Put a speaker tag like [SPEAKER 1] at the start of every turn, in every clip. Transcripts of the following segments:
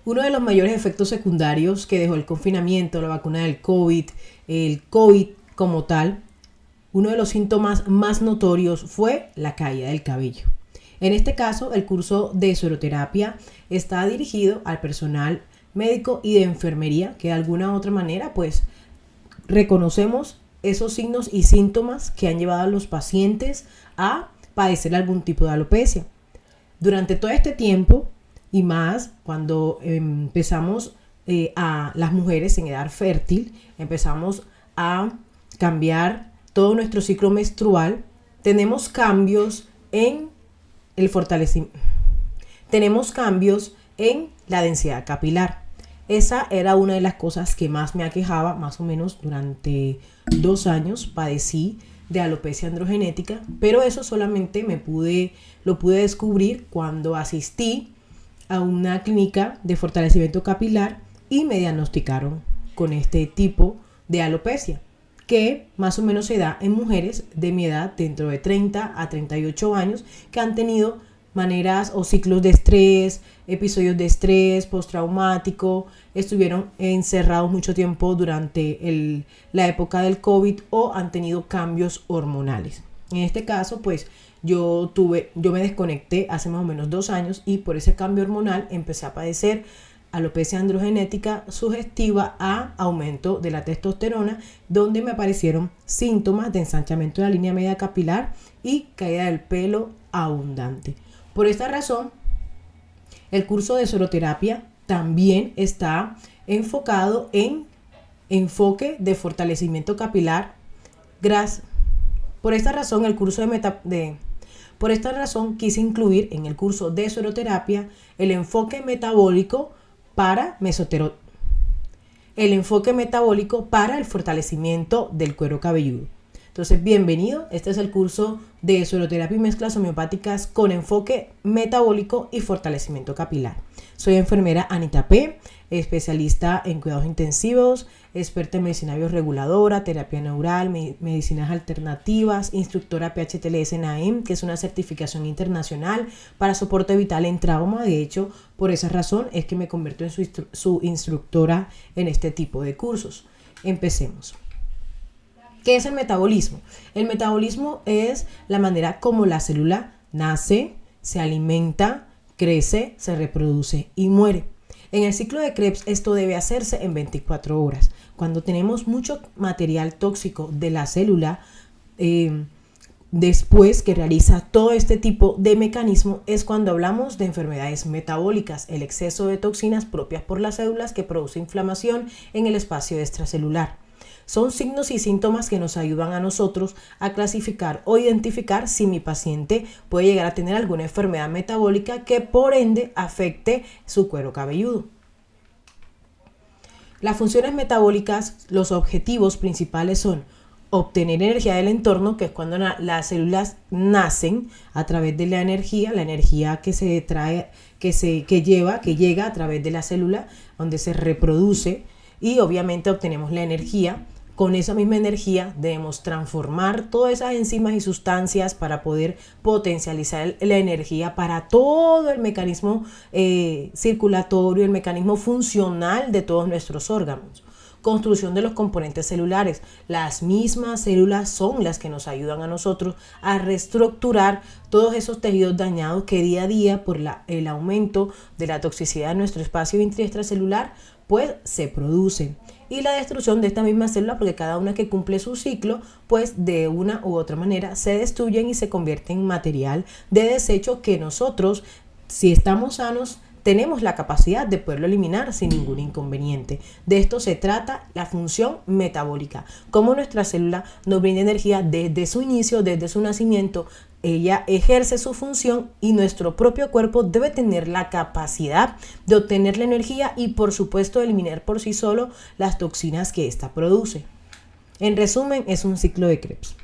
[SPEAKER 1] Uno de los mayores efectos secundarios que dejó el confinamiento, la vacuna del COVID, el COVID como tal, uno de los síntomas más notorios fue la caída del cabello. En este caso, el curso de sueroterapia está dirigido al personal médico y de enfermería que de alguna u otra manera pues reconocemos esos signos y síntomas que han llevado a los pacientes a padecer algún tipo de alopecia. Durante todo este tiempo y más cuando empezamos a las mujeres en edad fértil, empezamos a cambiar todo nuestro ciclo menstrual, tenemos cambios en el fortalecimiento, tenemos cambios en la densidad capilar. Esa era una de las cosas que más me aquejaba, más o menos durante 2 años padecí de alopecia androgenética, pero eso solamente lo pude descubrir cuando asistí a una clínica de fortalecimiento capilar y me diagnosticaron con este tipo de alopecia, que más o menos se da en mujeres de mi edad, dentro de 30 a 38 años, que han tenido maneras o ciclos de estrés, episodios de estrés postraumático, estuvieron encerrados mucho tiempo durante la época del COVID o han tenido cambios hormonales. En este caso, pues yo me desconecté hace más o menos 2 años y por ese cambio hormonal empecé a padecer alopecia androgenética sugestiva a aumento de la testosterona, donde me aparecieron síntomas de ensanchamiento de la línea media capilar y caída del pelo abundante. Por esta razón, el curso de sueroterapia también está enfocado en enfoque de fortalecimiento capilar. Por esta razón, por esta razón quise incluir en el curso de sueroterapia el enfoque metabólico para el fortalecimiento del cuero cabelludo. Entonces, bienvenido. Este es el curso de sueroterapia y mezclas homeopáticas con enfoque metabólico y fortalecimiento capilar. Soy enfermera Anita P., especialista en cuidados intensivos, experta en medicina bioreguladora, terapia neural, medicinas alternativas, instructora PHTLS NAEM, que es una certificación internacional para soporte vital en trauma. De hecho, por esa razón es que me convierto en su instructora en este tipo de cursos. Empecemos. ¿Qué es el metabolismo? El metabolismo es la manera como la célula nace, se alimenta, crece, se reproduce y muere. En el ciclo de Krebs esto debe hacerse en 24 horas. Cuando tenemos mucho material tóxico de la célula, después que realiza todo este tipo de mecanismo, es cuando hablamos de enfermedades metabólicas, el exceso de toxinas propias por las células que produce inflamación en el espacio extracelular. Son signos y síntomas que nos ayudan a nosotros a clasificar o identificar si mi paciente puede llegar a tener alguna enfermedad metabólica que por ende afecte su cuero cabelludo. Las funciones metabólicas, los objetivos principales son obtener energía del entorno, que es cuando las células nacen a través de la energía que se trae, que llega a través de la célula donde se reproduce, y obviamente obtenemos la energía. Con esa misma energía debemos transformar todas esas enzimas y sustancias para poder potencializar la energía para todo el mecanismo circulatorio, el mecanismo funcional de todos nuestros órganos. Construcción de los componentes celulares. Las mismas células son las que nos ayudan a nosotros a reestructurar todos esos tejidos dañados que día a día por el aumento de la toxicidad de nuestro espacio intracelular pues se producen. Y la destrucción de esta misma célula, porque cada una que cumple su ciclo, pues de una u otra manera se destruyen y se convierten en material de desecho que nosotros, si estamos sanos, tenemos la capacidad de poderlo eliminar sin ningún inconveniente. De esto se trata la función metabólica. Cómo nuestra célula nos brinda energía desde su inicio, desde su nacimiento. Ella ejerce su función y nuestro propio cuerpo debe tener la capacidad de obtener la energía y por supuesto eliminar por sí solo las toxinas que ésta produce. En resumen, es un ciclo de Krebs.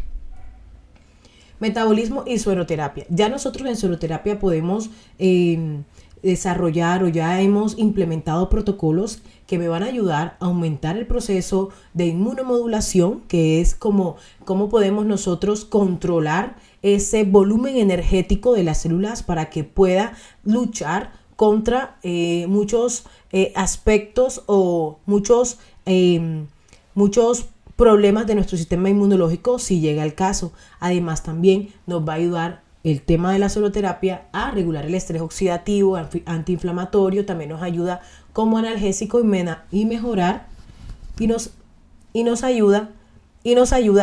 [SPEAKER 1] Metabolismo y sueroterapia. Ya nosotros en sueroterapia podemos desarrollar o ya hemos implementado protocolos que me van a ayudar a aumentar el proceso de inmunomodulación, que es cómo podemos nosotros controlar ese volumen energético de las células para que pueda luchar contra muchos aspectos o muchos problemas de nuestro sistema inmunológico si llega el caso. Además, también nos va a ayudar el tema de la soloterapia a regular el estrés oxidativo, antiinflamatorio. También nos ayuda como analgésico y mejorar y nos ayuda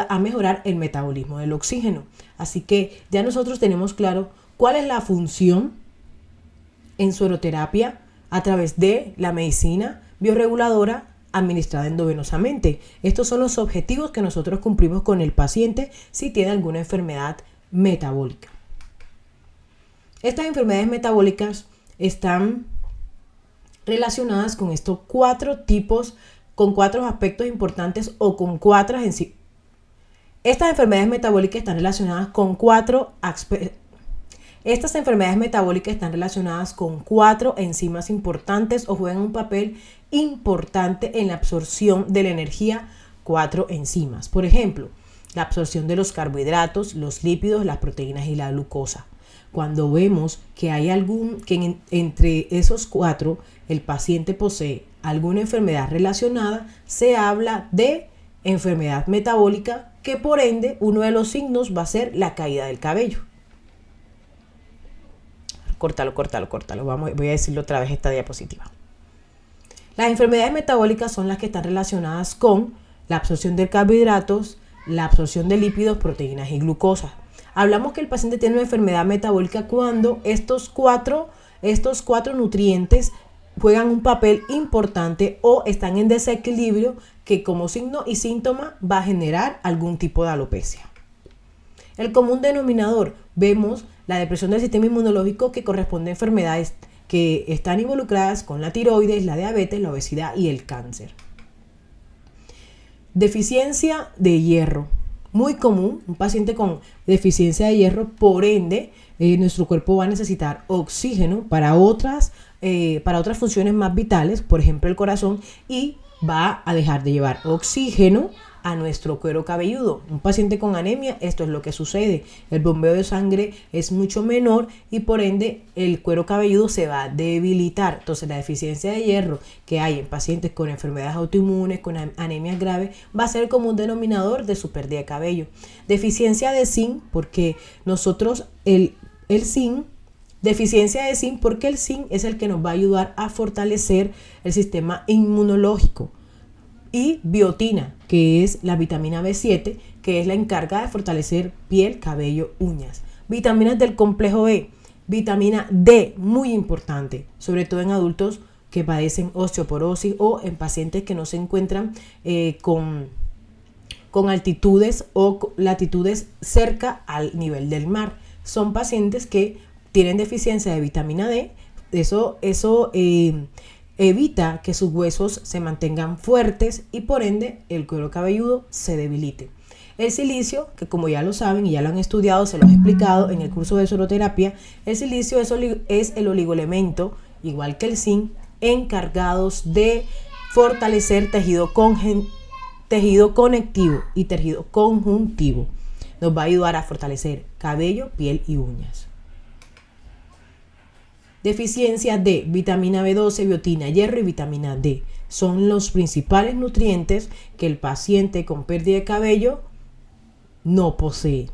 [SPEAKER 1] a mejorar el metabolismo del oxígeno. Así que ya nosotros tenemos claro cuál es la función en soloterapia a través de la medicina bioreguladora administrada endovenosamente. Estos son los objetivos que nosotros cumplimos con el paciente si tiene alguna enfermedad metabólica. Estas enfermedades metabólicas están relacionadas con estos 4 tipos, con 4 aspectos importantes o con 4 en sí. Estas enfermedades metabólicas están relacionadas con 4 aspectos. Estas enfermedades metabólicas están relacionadas con 4 enzimas importantes o juegan un papel importante en la absorción de la energía. 4 enzimas. Por ejemplo, la absorción de los carbohidratos, los lípidos, las proteínas y la glucosa. Cuando vemos que hay entre esos 4 el paciente posee alguna enfermedad relacionada, se habla de enfermedad metabólica, que por ende uno de los signos va a ser la caída del cabello. Córtalo. Voy a decirlo otra vez esta diapositiva. Las enfermedades metabólicas son las que están relacionadas con la absorción de carbohidratos, la absorción de lípidos, proteínas y glucosa. Hablamos que el paciente tiene una enfermedad metabólica cuando estos cuatro nutrientes juegan un papel importante o están en desequilibrio, que como signo y síntoma va a generar algún tipo de alopecia. El común denominador, vemos la depresión del sistema inmunológico, que corresponde a enfermedades que están involucradas con la tiroides, la diabetes, la obesidad y el cáncer. Deficiencia de hierro, muy común, un paciente con deficiencia de hierro, por ende, nuestro cuerpo va a necesitar oxígeno para otras funciones más vitales, por ejemplo el corazón, y va a dejar de llevar oxígeno a nuestro cuero cabelludo. Un paciente con anemia, esto es lo que sucede. El bombeo de sangre es mucho menor y por ende el cuero cabelludo se va a debilitar. Entonces la deficiencia de hierro que hay en pacientes con enfermedades autoinmunes, con anemias graves, va a ser el común denominador de su pérdida de cabello. Deficiencia de zinc, porque nosotros el zinc, deficiencia de zinc porque el zinc es el que nos va a ayudar a fortalecer el sistema inmunológico. Y biotina, que es la vitamina B7, que es la encargada de fortalecer piel, cabello, uñas. Vitaminas del complejo B, vitamina D, muy importante, sobre todo en adultos que padecen osteoporosis o en pacientes que no se encuentran con altitudes o latitudes cerca al nivel del mar. Son pacientes que tienen deficiencia de vitamina D, eso evita que sus huesos se mantengan fuertes y por ende el cuero cabelludo se debilite. El silicio, que como ya lo saben y ya lo han estudiado, se lo he explicado en el curso de soloterapia, el silicio es el oligoelemento, igual que el zinc, encargados de fortalecer tejido conectivo y tejido conjuntivo. Nos va a ayudar a fortalecer cabello, piel y uñas. Deficiencia de vitamina B12, biotina, hierro y vitamina D. Son los principales nutrientes que el paciente con pérdida de cabello no posee.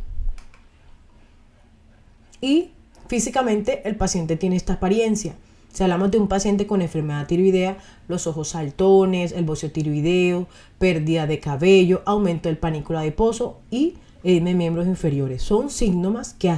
[SPEAKER 1] Y físicamente el paciente tiene esta apariencia. Si hablamos de un paciente con enfermedad tiroidea, los ojos saltones, el bocio tiroideo, pérdida de cabello, aumento del panículo adiposo y edema de miembros inferiores. Son signos que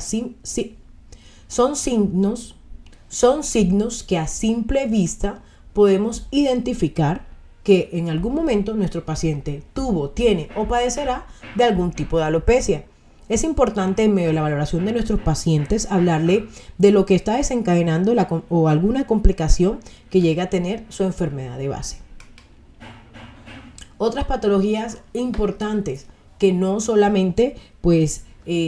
[SPEAKER 1] a simple vista podemos identificar que en algún momento nuestro paciente tuvo, tiene o padecerá de algún tipo de alopecia. Es importante en medio de la valoración de nuestros pacientes hablarle de lo que está desencadenando o alguna complicación que llegue a tener su enfermedad de base. Otras patologías importantes que no solamente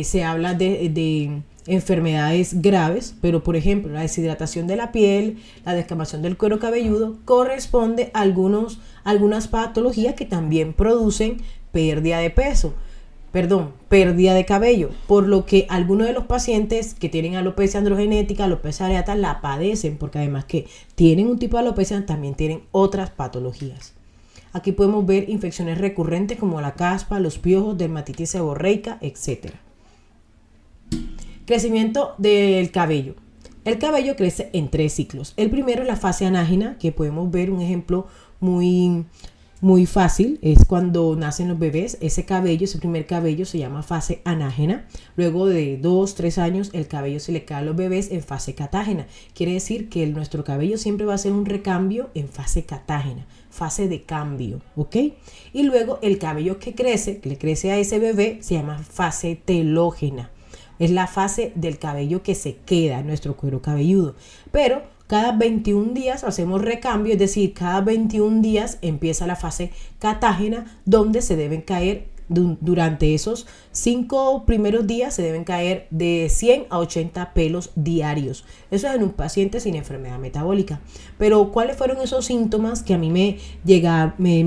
[SPEAKER 1] se habla de enfermedades graves, pero por ejemplo la deshidratación de la piel, la descamación del cuero cabelludo corresponde a algunas patologías que también producen pérdida de peso. pérdida de cabello, por lo que algunos de los pacientes que tienen alopecia androgenética, alopecia areata, la padecen, porque además que tienen un tipo de alopecia, también tienen otras patologías. Aquí podemos ver infecciones recurrentes como la caspa, los piojos, dermatitis seborreica, etc. Crecimiento del cabello. El cabello crece en 3 ciclos. El primero es la fase anágena, que podemos ver un ejemplo muy fácil, es cuando nacen los bebés. Ese cabello, ese primer cabello se llama fase anágena. Luego de 2-3 años el cabello se le cae a los bebés en fase catágena. Quiere decir que nuestro cabello siempre va a ser un recambio en fase catágena, fase de cambio, ¿ok? Y luego el cabello que le crece a ese bebé, se llama fase telógena. Es la fase del cabello que se queda en nuestro cuero cabelludo. Pero cada 21 días hacemos recambio, es decir, cada 21 días empieza la fase catágena, donde se deben caer, durante esos 5 primeros días, se deben caer de 100 a 80 pelos diarios. Eso es en un paciente sin enfermedad metabólica. Pero ¿cuáles fueron esos síntomas que a mí me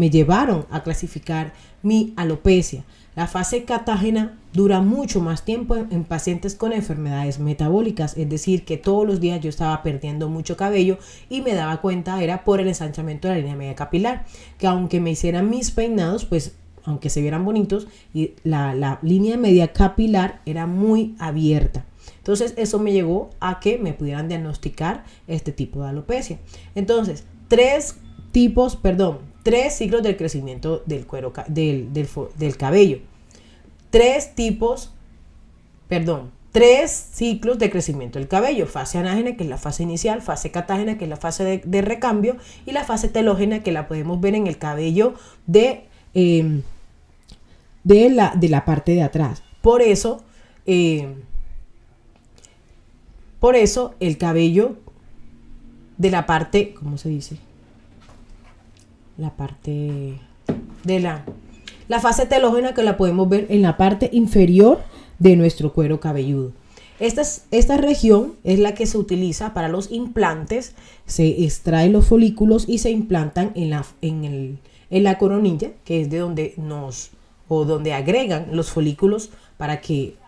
[SPEAKER 1] llevaron a clasificar mi alopecia? La fase catágena dura mucho más tiempo en pacientes con enfermedades metabólicas, es decir, que todos los días yo estaba perdiendo mucho cabello y me daba cuenta era por el ensanchamiento de la línea media capilar, que aunque me hicieran mis peinados, pues aunque se vieran bonitos, y la línea media capilar era muy abierta. Entonces eso me llevó a que me pudieran diagnosticar este tipo de alopecia. Entonces, 3 ciclos del crecimiento del cuero del cabello. 3 ciclos de crecimiento del cabello: fase anágena, que es la fase inicial; fase catágena, que es la fase de recambio; y la fase telógena, que la podemos ver en el cabello de la parte de atrás. Por eso el cabello de la parte, ¿cómo se dice? La parte de la fase telógena, que la podemos ver en la parte inferior de nuestro cuero cabelludo. Esta región es la que se utiliza para los implantes. Se extraen los folículos y se implantan en la coronilla, que es de donde agregan los folículos para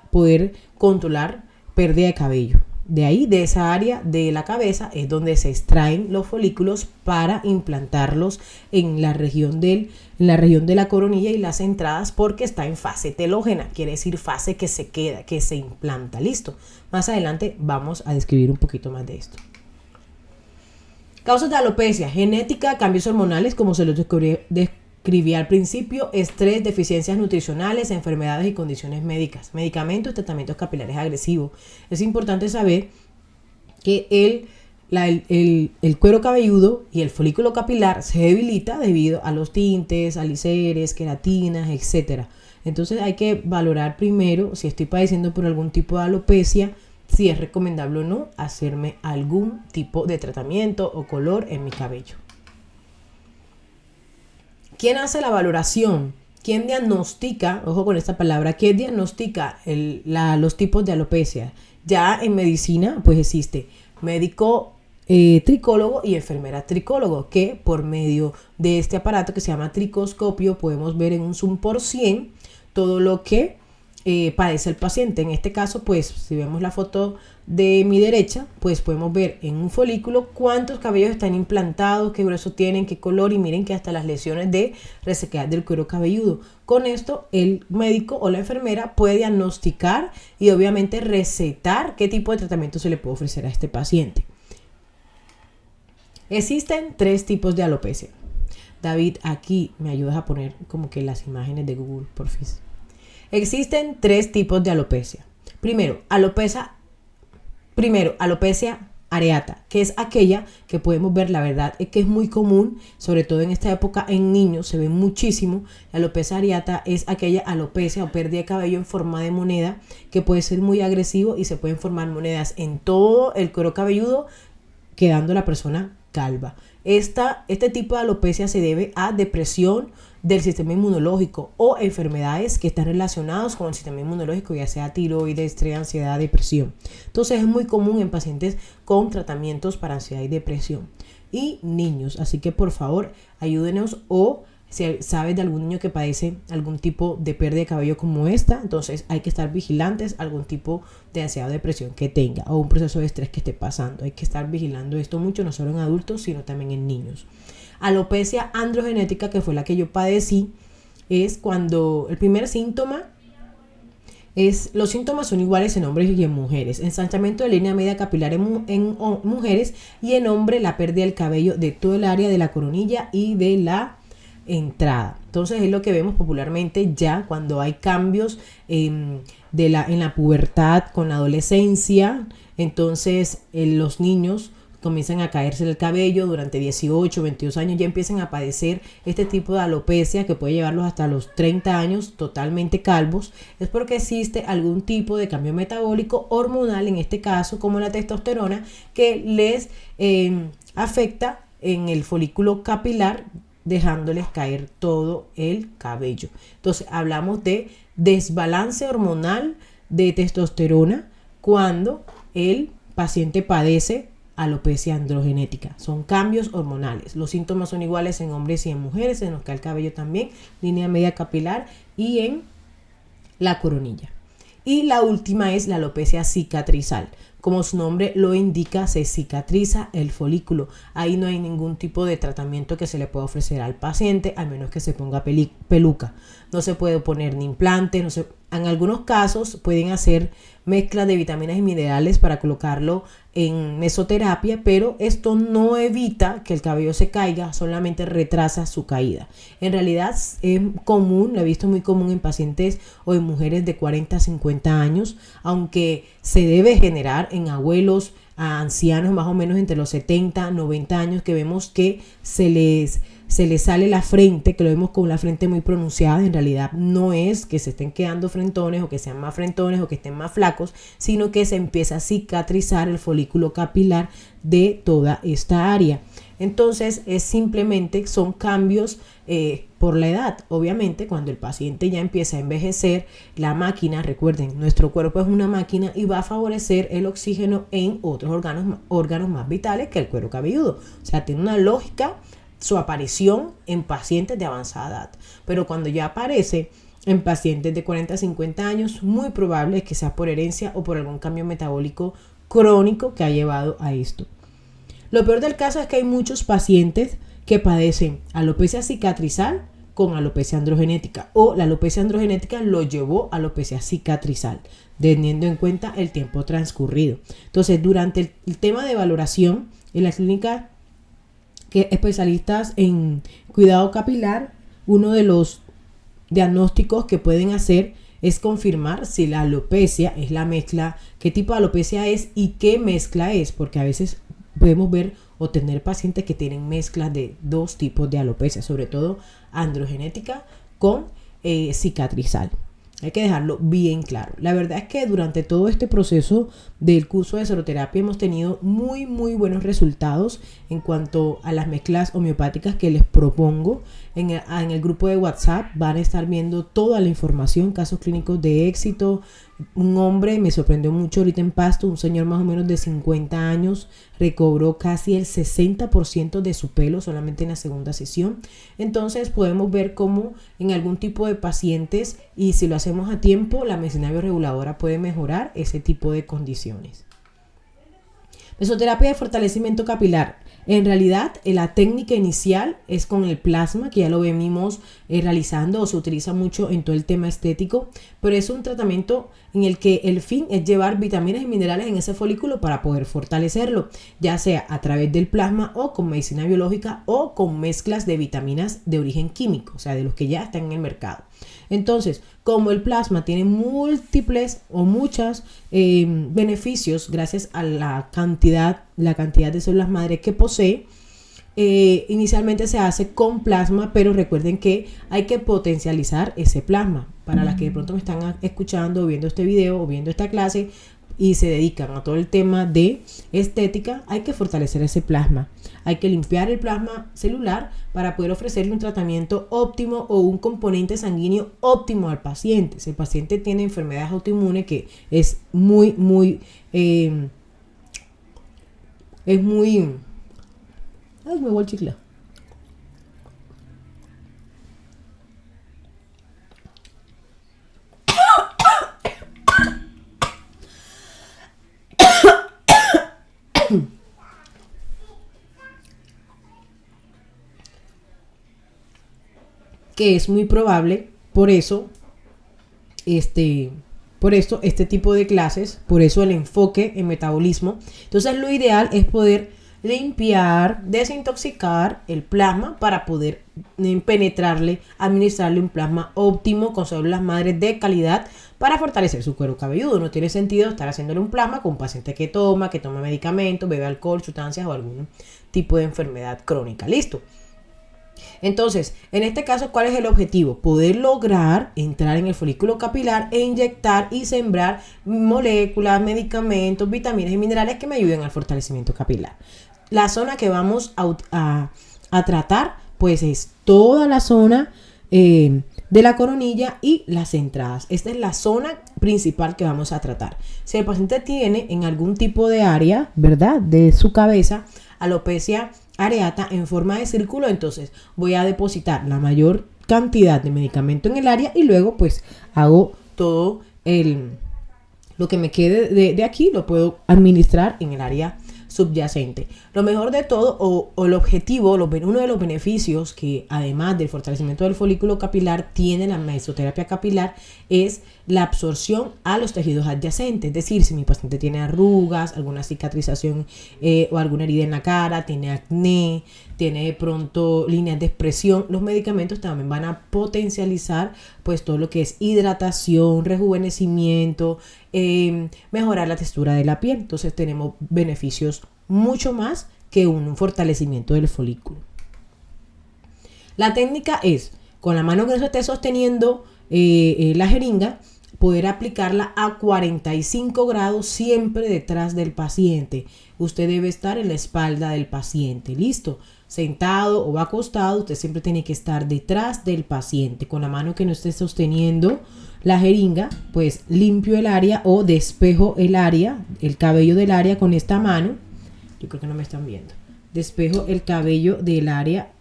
[SPEAKER 1] poder controlar pérdida de cabello. De ahí, de esa área de la cabeza, es donde se extraen los folículos para implantarlos en la región de la coronilla y las entradas, porque está en fase telógena, quiere decir fase que se queda, que se implanta. Listo. Más adelante vamos a describir un poquito más de esto. Causas de alopecia: genética, cambios hormonales, como se los describí al principio, estrés, deficiencias nutricionales, enfermedades y condiciones médicas, medicamentos, tratamientos capilares agresivos. Es importante saber que el cuero cabelludo y el folículo capilar se debilita debido a los tintes, aliceres, queratinas, etc. Entonces hay que valorar primero si estoy padeciendo por algún tipo de alopecia, si es recomendable o no hacerme algún tipo de tratamiento o color en mi cabello. ¿Quién hace la valoración? ¿Quién diagnostica? Ojo con esta palabra. ¿Quién diagnostica los tipos de alopecia? Ya en medicina, pues existe médico tricólogo y enfermera tricólogo, que por medio de este aparato que se llama tricoscopio podemos ver en un zoom por 100 todo lo que padece el paciente. En este caso, pues si vemos la foto de mi derecha, pues podemos ver en un folículo cuántos cabellos están implantados, qué grueso tienen, qué color, y miren que hasta las lesiones de resequedad del cuero cabelludo. Con esto el médico o la enfermera puede diagnosticar y obviamente recetar qué tipo de tratamiento se le puede ofrecer a este paciente. Existen 3 tipos de alopecia. David, aquí me ayudas a poner como que las imágenes de Google, porfis. Existen 3 tipos de alopecia. Primero, alopecia areata, que es aquella que podemos ver, la verdad es que es muy común, sobre todo en esta época en niños se ve muchísimo. La alopecia areata es aquella alopecia o pérdida de cabello en forma de moneda, que puede ser muy agresivo y se pueden formar monedas en todo el cuero cabelludo, quedando la persona calva. Este tipo de alopecia se debe a depresión del sistema inmunológico o enfermedades que están relacionadas con el sistema inmunológico, ya sea tiroides, estrés, ansiedad, depresión. Entonces es muy común en pacientes con tratamientos para ansiedad y depresión y niños. Así que por favor ayúdenos o Si sabes de algún niño que padece algún tipo de pérdida de cabello como esta, entonces hay que estar vigilantes, algún tipo de ansiedad o depresión que tenga o un proceso de estrés que esté pasando. Hay que estar vigilando esto mucho, no solo en adultos, sino también en niños. Alopecia androgenética, que fue la que yo padecí, es cuando el primer síntoma los síntomas son iguales en hombres y en mujeres. Ensanchamiento de línea media capilar en mujeres, y en hombres la pérdida del cabello de todo el área de la coronilla y de la entrada. Entonces es lo que vemos popularmente ya cuando hay cambios en la pubertad con la adolescencia. Entonces los niños comienzan a caerse el cabello durante 18, 22 años, ya empiezan a padecer este tipo de alopecia que puede llevarlos hasta los 30 años totalmente calvos. Es porque existe algún tipo de cambio metabólico hormonal, en este caso como la testosterona, que les afecta en el folículo capilar, dejándoles caer todo el cabello. Entonces hablamos de desbalance hormonal de testosterona cuando el paciente padece alopecia androgenética. Son cambios hormonales. Los síntomas son iguales en hombres y en mujeres. Se nos cae el cabello también, línea media capilar y en la coronilla. Y la última es la alopecia cicatrizal. Como su nombre lo indica, se cicatriza el folículo. Ahí no hay ningún tipo de tratamiento que se le pueda ofrecer al paciente, al menos que se ponga peluca. No se puede poner ni implante, en algunos casos pueden hacer mezcla de vitaminas y minerales para colocarlo en mesoterapia, pero esto no evita que el cabello se caiga, solamente retrasa su caída. En realidad es común, lo he visto muy común en pacientes o en mujeres de 40 a 50 años, aunque se debe generar en abuelos, a ancianos más o menos entre los 70, 90 años, que vemos que se les sale la frente, que lo vemos con la frente muy pronunciada. En realidad no es que se estén quedando frentones o que sean más frentones o que estén más flacos, sino que se empieza a cicatrizar el folículo capilar de toda esta área. Entonces es simplemente son cambios por la edad. Obviamente cuando el paciente ya empieza a envejecer, la máquina, recuerden, nuestro cuerpo es una máquina y va a favorecer el oxígeno en otros órganos más vitales que el cuero cabelludo. O sea, tiene una lógica su aparición en pacientes de avanzada edad, pero cuando ya aparece en pacientes de 40 a 50 años, muy probable es que sea por herencia o por algún cambio metabólico crónico que ha llevado a esto. Lo peor del caso es que hay muchos pacientes que padecen alopecia cicatrizal con alopecia androgenética, o la alopecia androgenética lo llevó a alopecia cicatrizal, teniendo en cuenta el tiempo transcurrido. Entonces, durante el tema de valoración en la clínica, que especialistas en cuidado capilar, uno de los diagnósticos que pueden hacer es confirmar si la alopecia es la mezcla, qué tipo de alopecia es y qué mezcla es, porque a veces podemos ver o tener pacientes que tienen mezclas de dos tipos de alopecia, sobre todo androgenética con cicatrizal. Hay que dejarlo bien claro. La verdad es que durante todo este proceso del curso de seroterapia hemos tenido muy buenos resultados en cuanto a las mezclas homeopáticas que les propongo. En el grupo de WhatsApp van a estar viendo toda la información, casos clínicos de éxito. Un hombre me sorprendió mucho ahorita en Pasto, un señor más o menos de 50 años, recobró casi el 60% de su pelo solamente en la segunda sesión. Entonces podemos ver cómo en algún tipo de pacientes, y si lo hacemos a tiempo, la medicina bioreguladora puede mejorar ese tipo de condiciones. Mesoterapia de fortalecimiento capilar. En realidad, la técnica inicial es con el plasma, que ya lo venimos realizando o se utiliza mucho en todo el tema estético, pero es un tratamiento en el que el fin es llevar vitaminas y minerales en ese folículo para poder fortalecerlo, ya sea a través del plasma o con medicina biológica o con mezclas de vitaminas de origen químico, o sea, de los que ya están en el mercado. Entonces, como el plasma tiene múltiples o muchos beneficios gracias a la cantidad de células madre que posee, inicialmente se hace con plasma, pero recuerden que hay que potencializar ese plasma. Para las que de pronto me están escuchando o viendo este video o viendo esta clase y se dedican a todo el tema de estética, hay que fortalecer ese plasma. Hay que limpiar el plasma celular para poder ofrecerle un tratamiento óptimo o un componente sanguíneo óptimo al paciente. Si el paciente tiene enfermedades autoinmunes, que es muy ay, me voy el chicle. que es muy probable, por eso este tipo de clases, por eso el enfoque en metabolismo. Entonces lo ideal es poder limpiar, desintoxicar el plasma para poder penetrarle, administrarle un plasma óptimo con células madres de calidad para fortalecer su cuero cabelludo. No tiene sentido estar haciéndole un plasma con un paciente que toma medicamentos, bebe alcohol, sustancias o algún tipo de enfermedad crónica. ¿Listo? Entonces, en este caso, ¿cuál es el objetivo? Poder lograr entrar en el folículo capilar e inyectar y sembrar moléculas, medicamentos, vitaminas y minerales que me ayuden al fortalecimiento capilar. La zona que vamos a tratar, pues es toda la zona de la coronilla y las entradas. Esta es la zona principal que vamos a tratar. Si el paciente tiene en algún tipo de área, ¿verdad?, de su cabeza, alopecia areata en forma de círculo, entonces voy a depositar la mayor cantidad de medicamento en el área y luego pues hago todo lo que me quede de aquí, lo puedo administrar en el área subyacente. Lo mejor de todo o el objetivo, uno de los beneficios que además del fortalecimiento del folículo capilar tiene la mesoterapia capilar es la absorción a los tejidos adyacentes. Es decir, si mi paciente tiene arrugas, alguna cicatrización o alguna herida en la cara, tiene acné, tiene de pronto líneas de expresión, los medicamentos también van a potencializar pues todo lo que es hidratación, rejuvenecimiento, mejorar la textura de la piel. Entonces tenemos beneficios mucho más que un fortalecimiento del folículo. La técnica es, con la mano que se esté sosteniendo la jeringa, poder aplicarla a 45 grados siempre detrás del paciente. Usted debe estar en la espalda del paciente, ¿listo? Sentado o acostado, usted siempre tiene que estar detrás del paciente. Con la mano que no esté sosteniendo la jeringa, pues limpio el área o despejo el área, el cabello del área con esta mano. Yo creo que no me están viendo. Despejo el cabello del área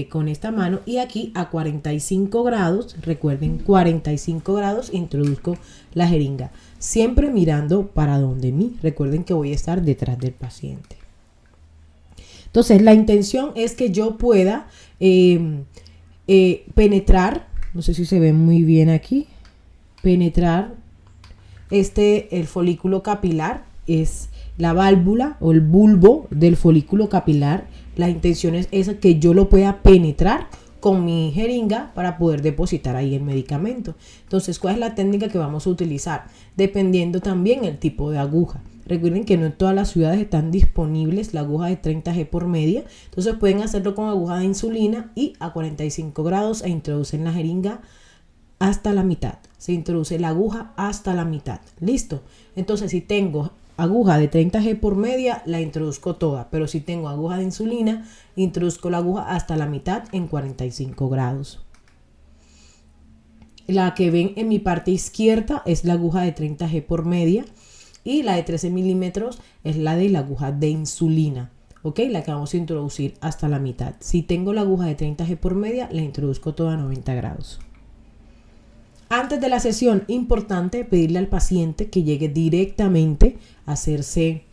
[SPEAKER 1] con esta mano y aquí a 45 grados, recuerden 45 grados, introduzco la jeringa. Siempre mirando para donde mí. Recuerden que voy a estar detrás del paciente. Entonces la intención es que yo pueda penetrar, no sé si se ve muy bien aquí, penetrar el folículo capilar, es la válvula o el bulbo del folículo capilar. La intención es esa, que yo lo pueda penetrar con mi jeringa para poder depositar ahí el medicamento. Entonces, ¿cuál es la técnica que vamos a utilizar? Dependiendo también el tipo de aguja. Recuerden que no en todas las ciudades están disponibles la aguja de 30G por media. Entonces pueden hacerlo con aguja de insulina y a 45 grados e introducen la jeringa hasta la mitad. Se introduce la aguja hasta la mitad. ¿Listo? Entonces, si tengo aguja de 30G por media, la introduzco toda. Pero si tengo aguja de insulina, introduzco la aguja hasta la mitad en 45 grados. La que ven en mi parte izquierda es la aguja de 30G por media. Y la de 13 milímetros es la de la aguja de insulina. ¿Ok? La que vamos a introducir hasta la mitad. Si tengo la aguja de 30G por media, la introduzco toda a 90 grados. Antes de la sesión, importante pedirle al paciente que llegue directamente a hacerse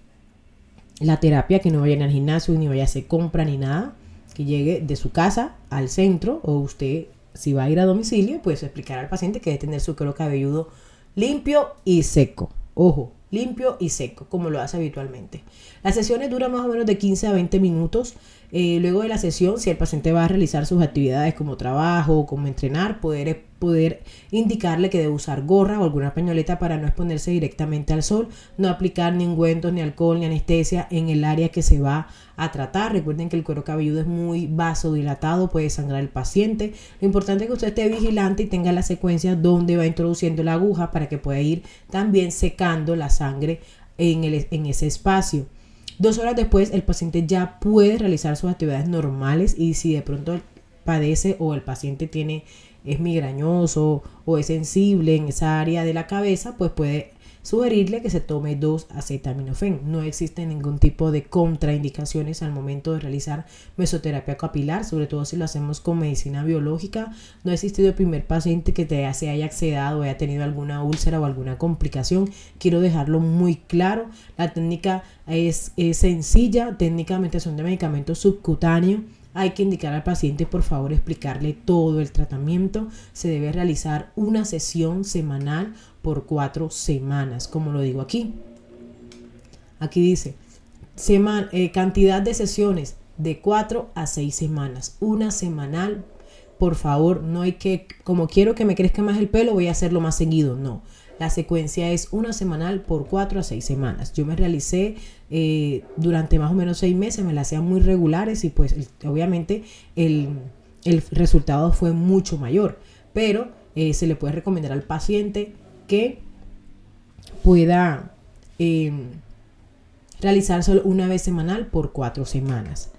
[SPEAKER 1] la terapia, que no vaya al gimnasio, ni vaya a hacer compra, ni nada. Que llegue de su casa al centro, o usted, si va a ir a domicilio, pues explicar al paciente que debe tener su cuero cabelludo limpio y seco. Ojo, limpio y seco, como lo hace habitualmente. Las sesiones duran más o menos de 15 a 20 minutos. Luego de la sesión, si el paciente va a realizar sus actividades como trabajo, como entrenar, poder indicarle que debe usar gorra o alguna pañoleta para no exponerse directamente al sol, no aplicar ni ungüentos, ni alcohol, ni anestesia en el área que se va a tratar. Recuerden que el cuero cabelludo es muy vasodilatado, puede sangrar el paciente. Lo importante es que usted esté vigilante y tenga la secuencia donde va introduciendo la aguja para que pueda ir también secando la sangre en ese espacio. 2 horas después el paciente ya puede realizar sus actividades normales, y si de pronto padece o el paciente es migrañoso o es sensible en esa área de la cabeza, pues puede sugerirle que se tome 2-acetaminofén. No existe ningún tipo de contraindicaciones al momento de realizar mesoterapia capilar, sobre todo si lo hacemos con medicina biológica. No ha existido el primer paciente que se haya accedado o haya tenido alguna úlcera o alguna complicación. Quiero dejarlo muy claro. La técnica es sencilla, técnicamente son de medicamentos subcutáneos. hay que indicar al paciente, por favor, explicarle todo el tratamiento. Se debe realizar una sesión semanal por 4 semanas, como lo digo aquí. Aquí dice, cantidad de sesiones de 4 a 6 semanas, una semanal. Por favor, no hay que, como quiero que me crezca más el pelo, voy a hacerlo más seguido. No, la secuencia es una semanal por 4 a 6 semanas. Yo me realicé durante más o menos 6 meses, me las hacían muy regulares y pues obviamente el resultado fue mucho mayor. Pero se le puede recomendar al paciente que pueda realizar solo una vez semanal por 4 semanas.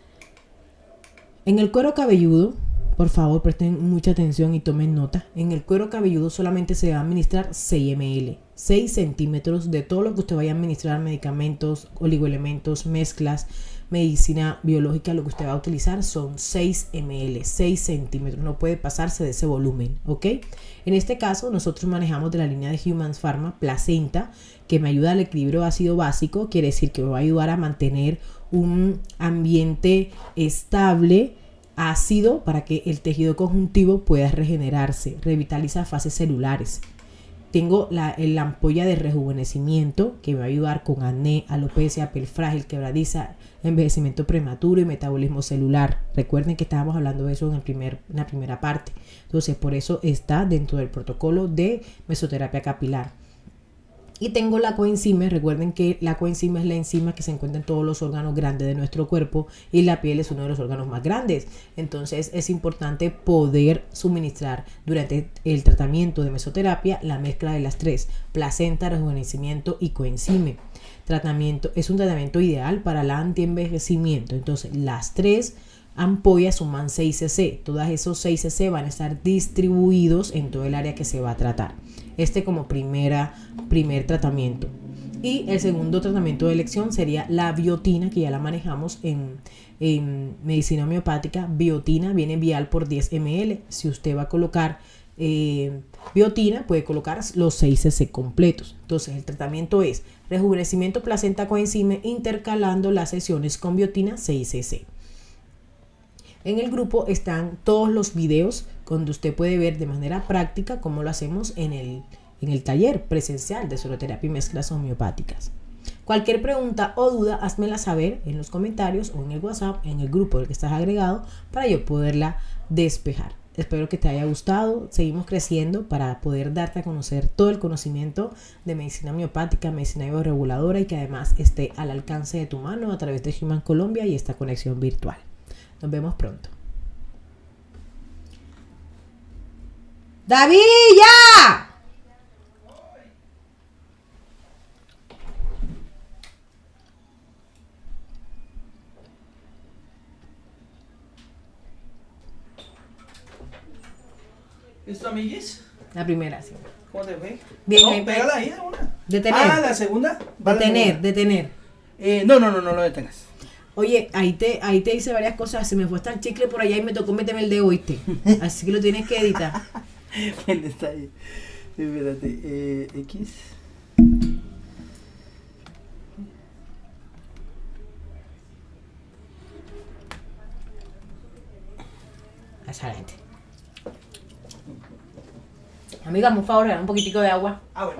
[SPEAKER 1] En el cuero cabelludo, por favor, presten mucha atención y tomen nota. En el cuero cabelludo solamente se va a administrar 6 ml, 6 centímetros de todo lo que usted vaya a administrar, medicamentos, oligoelementos, mezclas, medicina biológica. Lo que usted va a utilizar son 6 ml, 6 centímetros. No puede pasarse de ese volumen, ¿ok? En este caso, nosotros manejamos de la línea de Humans Pharma placenta, que me ayuda al equilibrio ácido básico. Quiere decir que me va a ayudar a mantener un ambiente estable, ácido, para que el tejido conjuntivo pueda regenerarse, revitaliza fases celulares. Tengo la ampolla de rejuvenecimiento, que me va a ayudar con acné, alopecia, piel frágil, quebradiza, envejecimiento prematuro y metabolismo celular. Recuerden que estábamos hablando de eso en la primera parte. Entonces, por eso está dentro del protocolo de mesoterapia capilar. Y tengo la coenzima. Recuerden que la coenzima es la enzima que se encuentra en todos los órganos grandes de nuestro cuerpo y la piel es uno de los órganos más grandes. Entonces es importante poder suministrar durante el tratamiento de mesoterapia la mezcla de las tres: placenta, rejuvenecimiento y coenzima. Es un tratamiento ideal para el antienvejecimiento. Entonces las tres ampollas suman 6 cc. Todos esos 6 cc van a estar distribuidos en todo el área que se va a tratar. Como primer tratamiento. Y el segundo tratamiento de elección sería la biotina, que ya la manejamos en medicina homeopática. Biotina viene vial por 10 ml. Si usted va a colocar biotina, puede colocar los 6 cc completos. Entonces el tratamiento es rejuvenecimiento, placenta, coenzima, intercalando las sesiones con biotina 6 cc. En el grupo están todos los videos donde usted puede ver de manera práctica cómo lo hacemos en el taller presencial de soloterapia y mezclas homeopáticas. Cualquier pregunta o duda, házmela saber en los comentarios o en el WhatsApp, en el grupo del que estás agregado, para yo poderla despejar. Espero que te haya gustado. Seguimos creciendo para poder darte a conocer todo el conocimiento de medicina homeopática, medicina bioreguladora, y que además esté al alcance de tu mano a través de Human Colombia y esta conexión virtual. Nos vemos pronto. ¡David, ya!
[SPEAKER 2] ¿Listo, amiguis?
[SPEAKER 1] La primera, sí.
[SPEAKER 2] ¿Cómo te fue?
[SPEAKER 1] Bien,
[SPEAKER 2] no,
[SPEAKER 1] bien,
[SPEAKER 2] pégala ahí de una.
[SPEAKER 1] Detener.
[SPEAKER 2] Ah, la segunda.
[SPEAKER 1] Detener.
[SPEAKER 2] No lo detengas.
[SPEAKER 1] Oye, ahí te hice varias cosas. Se me fue hasta el chicle por allá y me tocó meterme el dedo, ¿oíste? Así que lo tienes que editar.
[SPEAKER 2] ¿Quién está ahí? Espérate. X.
[SPEAKER 1] Excelente. Amiga, por favor, dame un poquitico de agua.
[SPEAKER 2] Ah, bueno.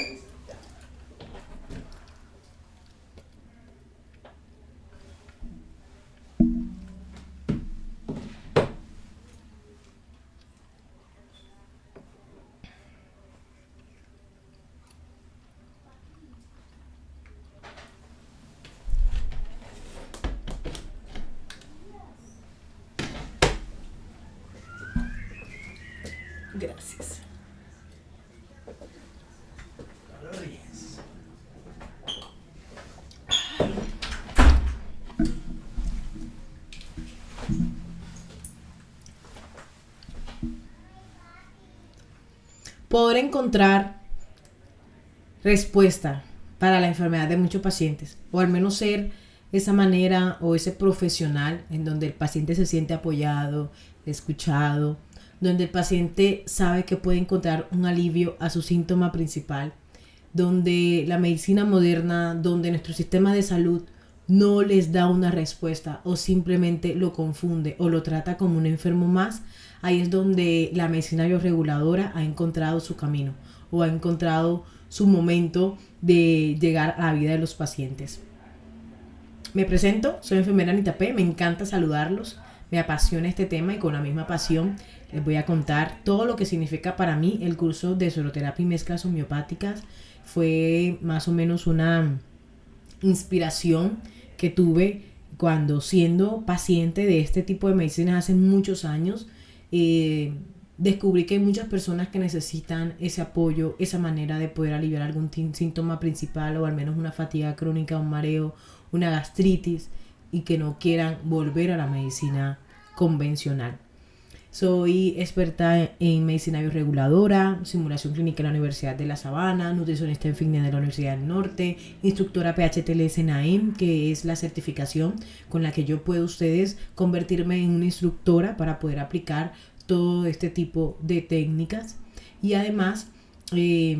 [SPEAKER 1] Gracias. Poder encontrar respuesta para la enfermedad de muchos pacientes, o al menos ser esa manera o ese profesional en donde el paciente se siente apoyado, escuchado, donde el paciente sabe que puede encontrar un alivio a su síntoma principal, donde la medicina moderna, donde nuestro sistema de salud no les da una respuesta o simplemente lo confunde o lo trata como un enfermo más, ahí es donde la medicina bioreguladora ha encontrado su camino o ha encontrado su momento de llegar a la vida de los pacientes. Me presento, soy enfermera Anita P. Me encanta saludarlos, me apasiona este tema y con la misma pasión les voy a contar todo lo que significa para mí el curso de sueroterapia y mezclas homeopáticas. Fue más o menos una inspiración que tuve cuando, siendo paciente de este tipo de medicinas hace muchos años, descubrí que hay muchas personas que necesitan ese apoyo, esa manera de poder aliviar algún síntoma principal o al menos una fatiga crónica, un mareo, una gastritis, y que no quieran volver a la medicina convencional. Soy experta en medicina bioreguladora, simulación clínica en la Universidad de La Sabana, nutricionista en fitness de la Universidad del Norte, instructora PHTLS NAEM, que es la certificación con la que yo puedo ustedes convertirme en una instructora para poder aplicar todo este tipo de técnicas. Y además vi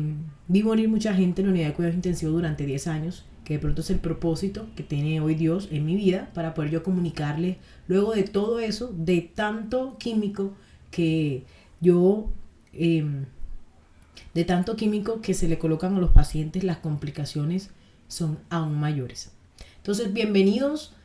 [SPEAKER 1] morir mucha gente en la unidad de cuidados intensivos durante 10 años, que de pronto es el propósito que tiene hoy Dios en mi vida para poder yo comunicarles luego de todo eso, de tanto químico que de tanto químico que se le colocan a los pacientes, las complicaciones son aún mayores. Entonces, bienvenidos.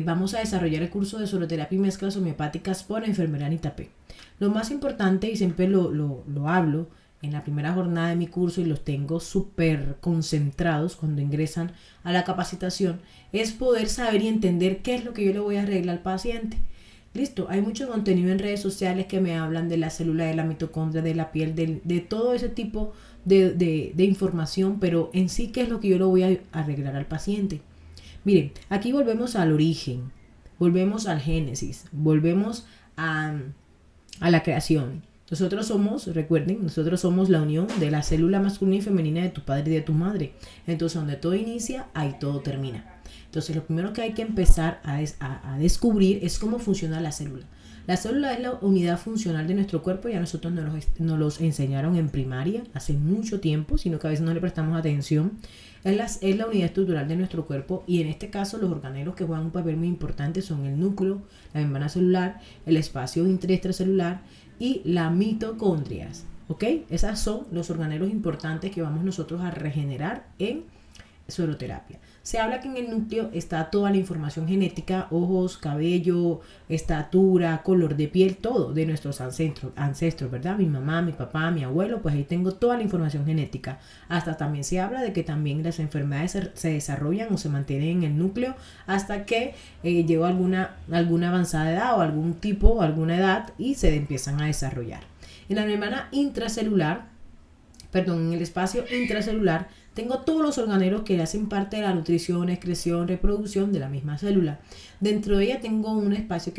[SPEAKER 1] Vamos a desarrollar el curso de sueroterapia y mezclas homeopáticas por enfermera Anita P. Lo más importante, y siempre lo hablo en la primera jornada de mi curso y los tengo súper concentrados cuando ingresan a la capacitación, es poder saber y entender qué es lo que yo le voy a arreglar al paciente. Listo, hay mucho contenido en redes sociales que me hablan de la célula, de la mitocondria, de la piel, de todo ese tipo de información, pero en sí, ¿qué es lo que yo le voy a arreglar al paciente? Miren, aquí volvemos al origen, volvemos al génesis, volvemos a la creación. Recuerden, nosotros somos la unión de la célula masculina y femenina de tu padre y de tu madre. Entonces, donde todo inicia, ahí todo termina. Entonces, lo primero que hay que empezar a descubrir es cómo funciona la célula. La célula es la unidad funcional de nuestro cuerpo. Ya nosotros nos los enseñaron en primaria hace mucho tiempo, sino que a veces no le prestamos atención. Es la unidad estructural de nuestro cuerpo, y en este caso los organelos que juegan un papel muy importante son el núcleo, la membrana celular, el espacio extracelular y las mitocondrias, ¿ok? Esos son los organelos importantes que vamos nosotros a regenerar en sueroterapia. Se habla que en el núcleo está toda la información genética, ojos, cabello, estatura, color de piel, todo de nuestros ancestros, ¿verdad? Mi mamá, mi papá, mi abuelo, pues ahí tengo toda la información genética. Hasta también se habla de que también las enfermedades se desarrollan o se mantienen en el núcleo hasta que llegó alguna avanzada edad o alguna edad y se empiezan a desarrollar. En la membrana intracelular, en el espacio intracelular, tengo todos los organelos que hacen parte de la nutrición, excreción, reproducción de la misma célula. Dentro de ella tengo un espacio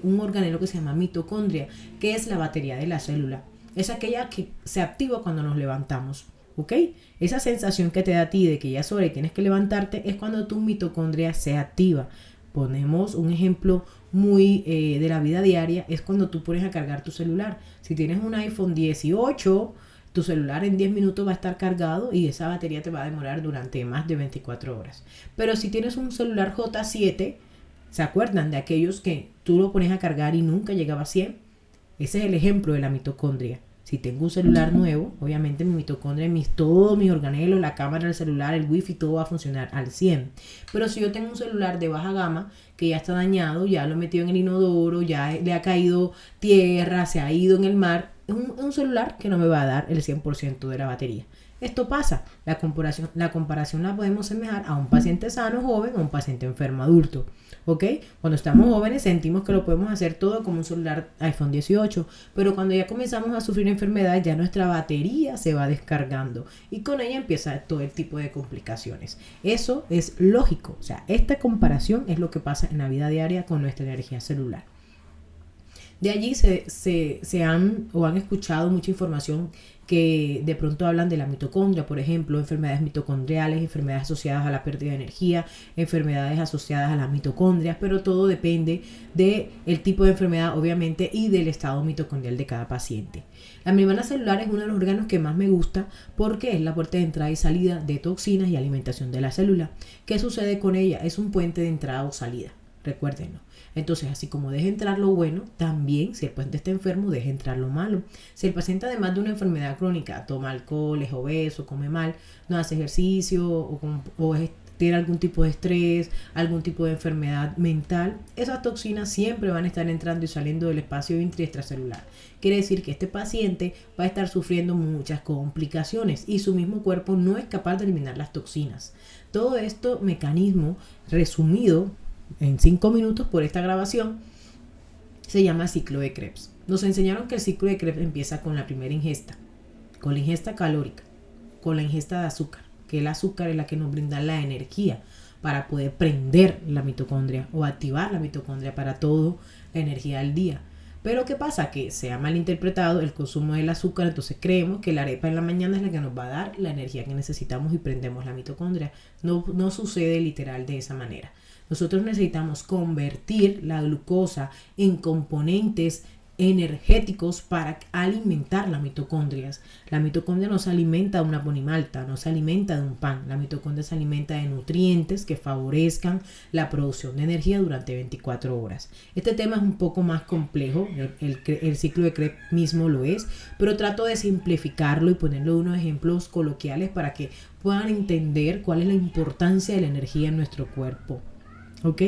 [SPEAKER 1] un organelo que se llama mitocondria, que es la batería de la célula. Es aquella que se activa cuando nos levantamos, ¿ok? Esa sensación que te da a ti de que ya es hora y tienes que levantarte es cuando tu mitocondria se activa. Ponemos un ejemplo muy de la vida diaria, es cuando tú pones a cargar tu celular. Si tienes un iPhone 18, tu celular en 10 minutos va a estar cargado y esa batería te va a demorar durante más de 24 horas. Pero si tienes un celular J7, ¿se acuerdan de aquellos que tú lo pones a cargar y nunca llegaba a 100? Ese es el ejemplo de la mitocondria. Si tengo un celular nuevo, obviamente mi mitocondria, todos mis organelos, la cámara del celular, el wifi, todo va a funcionar al 100. Pero si yo tengo un celular de baja gama que ya está dañado, ya lo he metido en el inodoro, ya le ha caído tierra, se ha ido en el mar, es un celular que no me va a dar el 100% de la batería. Esto pasa, la comparación la podemos semejar a un paciente sano joven o un paciente enfermo adulto, ¿ok? Cuando estamos jóvenes sentimos que lo podemos hacer todo como un celular iPhone 18, pero cuando ya comenzamos a sufrir enfermedades, ya nuestra batería se va descargando y con ella empieza todo el tipo de complicaciones. Eso es lógico, o sea, esta comparación es lo que pasa en la vida diaria con nuestra energía celular. De allí se han o han escuchado mucha información que de pronto hablan de la mitocondria, por ejemplo, enfermedades mitocondriales, enfermedades asociadas a la pérdida de energía, enfermedades asociadas a las mitocondrias, pero todo depende del tipo de enfermedad, obviamente, y del estado mitocondrial de cada paciente. La membrana celular es uno de los órganos que más me gusta porque es la puerta de entrada y salida de toxinas y alimentación de la célula. ¿Qué sucede con ella? Es un puente de entrada o salida, recuérdenlo. Entonces, así como deja entrar lo bueno, también si el paciente está enfermo, deja entrar lo malo. Si el paciente, además de una enfermedad crónica, toma alcohol, es obeso, come mal, no hace ejercicio tiene algún tipo de estrés, algún tipo de enfermedad mental, esas toxinas siempre van a estar entrando y saliendo del espacio intra y extracelular. Quiere decir que este paciente va a estar sufriendo muchas complicaciones y su mismo cuerpo no es capaz de eliminar las toxinas. Todo esto mecanismo resumido en 5 minutos por esta grabación se llama ciclo de Krebs. Nos enseñaron que el ciclo de Krebs empieza con la primera ingesta, con la ingesta calórica, con la ingesta de azúcar, que el azúcar es la que nos brinda la energía para poder prender la mitocondria o activar la mitocondria para toda la energía del día. Pero ¿qué pasa? Que se ha malinterpretado el consumo del azúcar, entonces creemos que la arepa en la mañana es la que nos va a dar la energía que necesitamos y prendemos la mitocondria. No sucede literal de esa manera. Nosotros necesitamos convertir la glucosa en componentes energéticos para alimentar las mitocondrias. La mitocondria no se alimenta de una ponimalta, no se alimenta de un pan. La mitocondria se alimenta de nutrientes que favorezcan la producción de energía durante 24 horas. Este tema es un poco más complejo, el ciclo de Krebs mismo lo es, pero trato de simplificarlo y ponerle unos ejemplos coloquiales para que puedan entender cuál es la importancia de la energía en nuestro cuerpo. ¿Ok?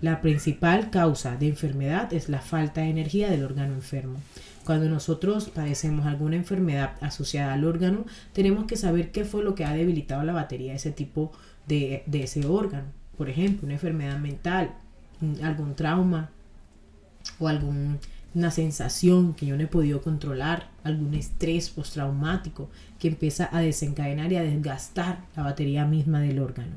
[SPEAKER 1] La principal causa de enfermedad es la falta de energía del órgano enfermo. Cuando nosotros padecemos alguna enfermedad asociada al órgano, tenemos que saber qué fue lo que ha debilitado la batería de ese tipo de ese órgano. Por ejemplo, una enfermedad mental, algún trauma o alguna sensación que yo no he podido controlar, algún estrés postraumático que empieza a desencadenar y a desgastar la batería misma del órgano.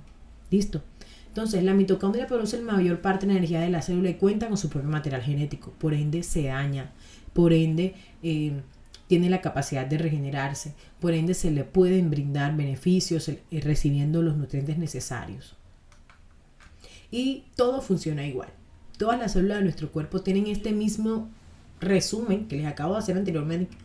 [SPEAKER 1] ¿Listo? Entonces, la mitocondria produce la mayor parte de la energía de la célula y cuenta con su propio material genético. Por ende, se daña. Por ende, tiene la capacidad de regenerarse. Por ende, se le pueden brindar beneficios recibiendo los nutrientes necesarios. Y todo funciona igual. Todas las células de nuestro cuerpo tienen este mismo resumen que les acabo de hacer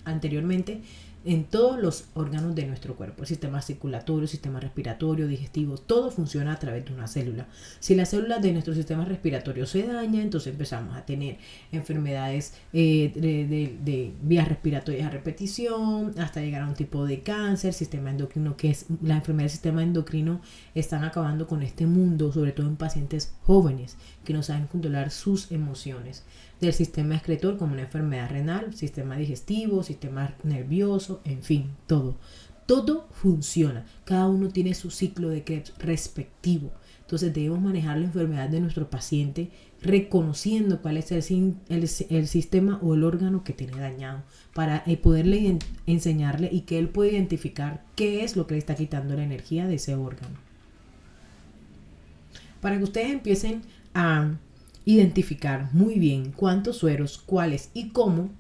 [SPEAKER 1] anteriormente en todos los órganos de nuestro cuerpo, el sistema circulatorio, el sistema respiratorio, digestivo, todo funciona a través de una célula. Si las células de nuestro sistema respiratorio se dañan, entonces empezamos a tener enfermedades de vías respiratorias a repetición, hasta llegar a un tipo de cáncer, sistema endocrino, que es la enfermedad del sistema endocrino, están acabando con este mundo, sobre todo en pacientes jóvenes que no saben controlar sus emociones. Del sistema excretor, como una enfermedad renal, sistema digestivo, sistema nervioso, en fin, todo. Todo funciona. Cada uno tiene su ciclo de Krebs respectivo. Entonces debemos manejar la enfermedad de nuestro paciente reconociendo cuál es el sistema o el órgano que tiene dañado para poderle enseñarle y que él pueda identificar qué es lo que le está quitando la energía de ese órgano. Para que ustedes empiecen a identificar muy bien cuántos sueros, cuáles y cómo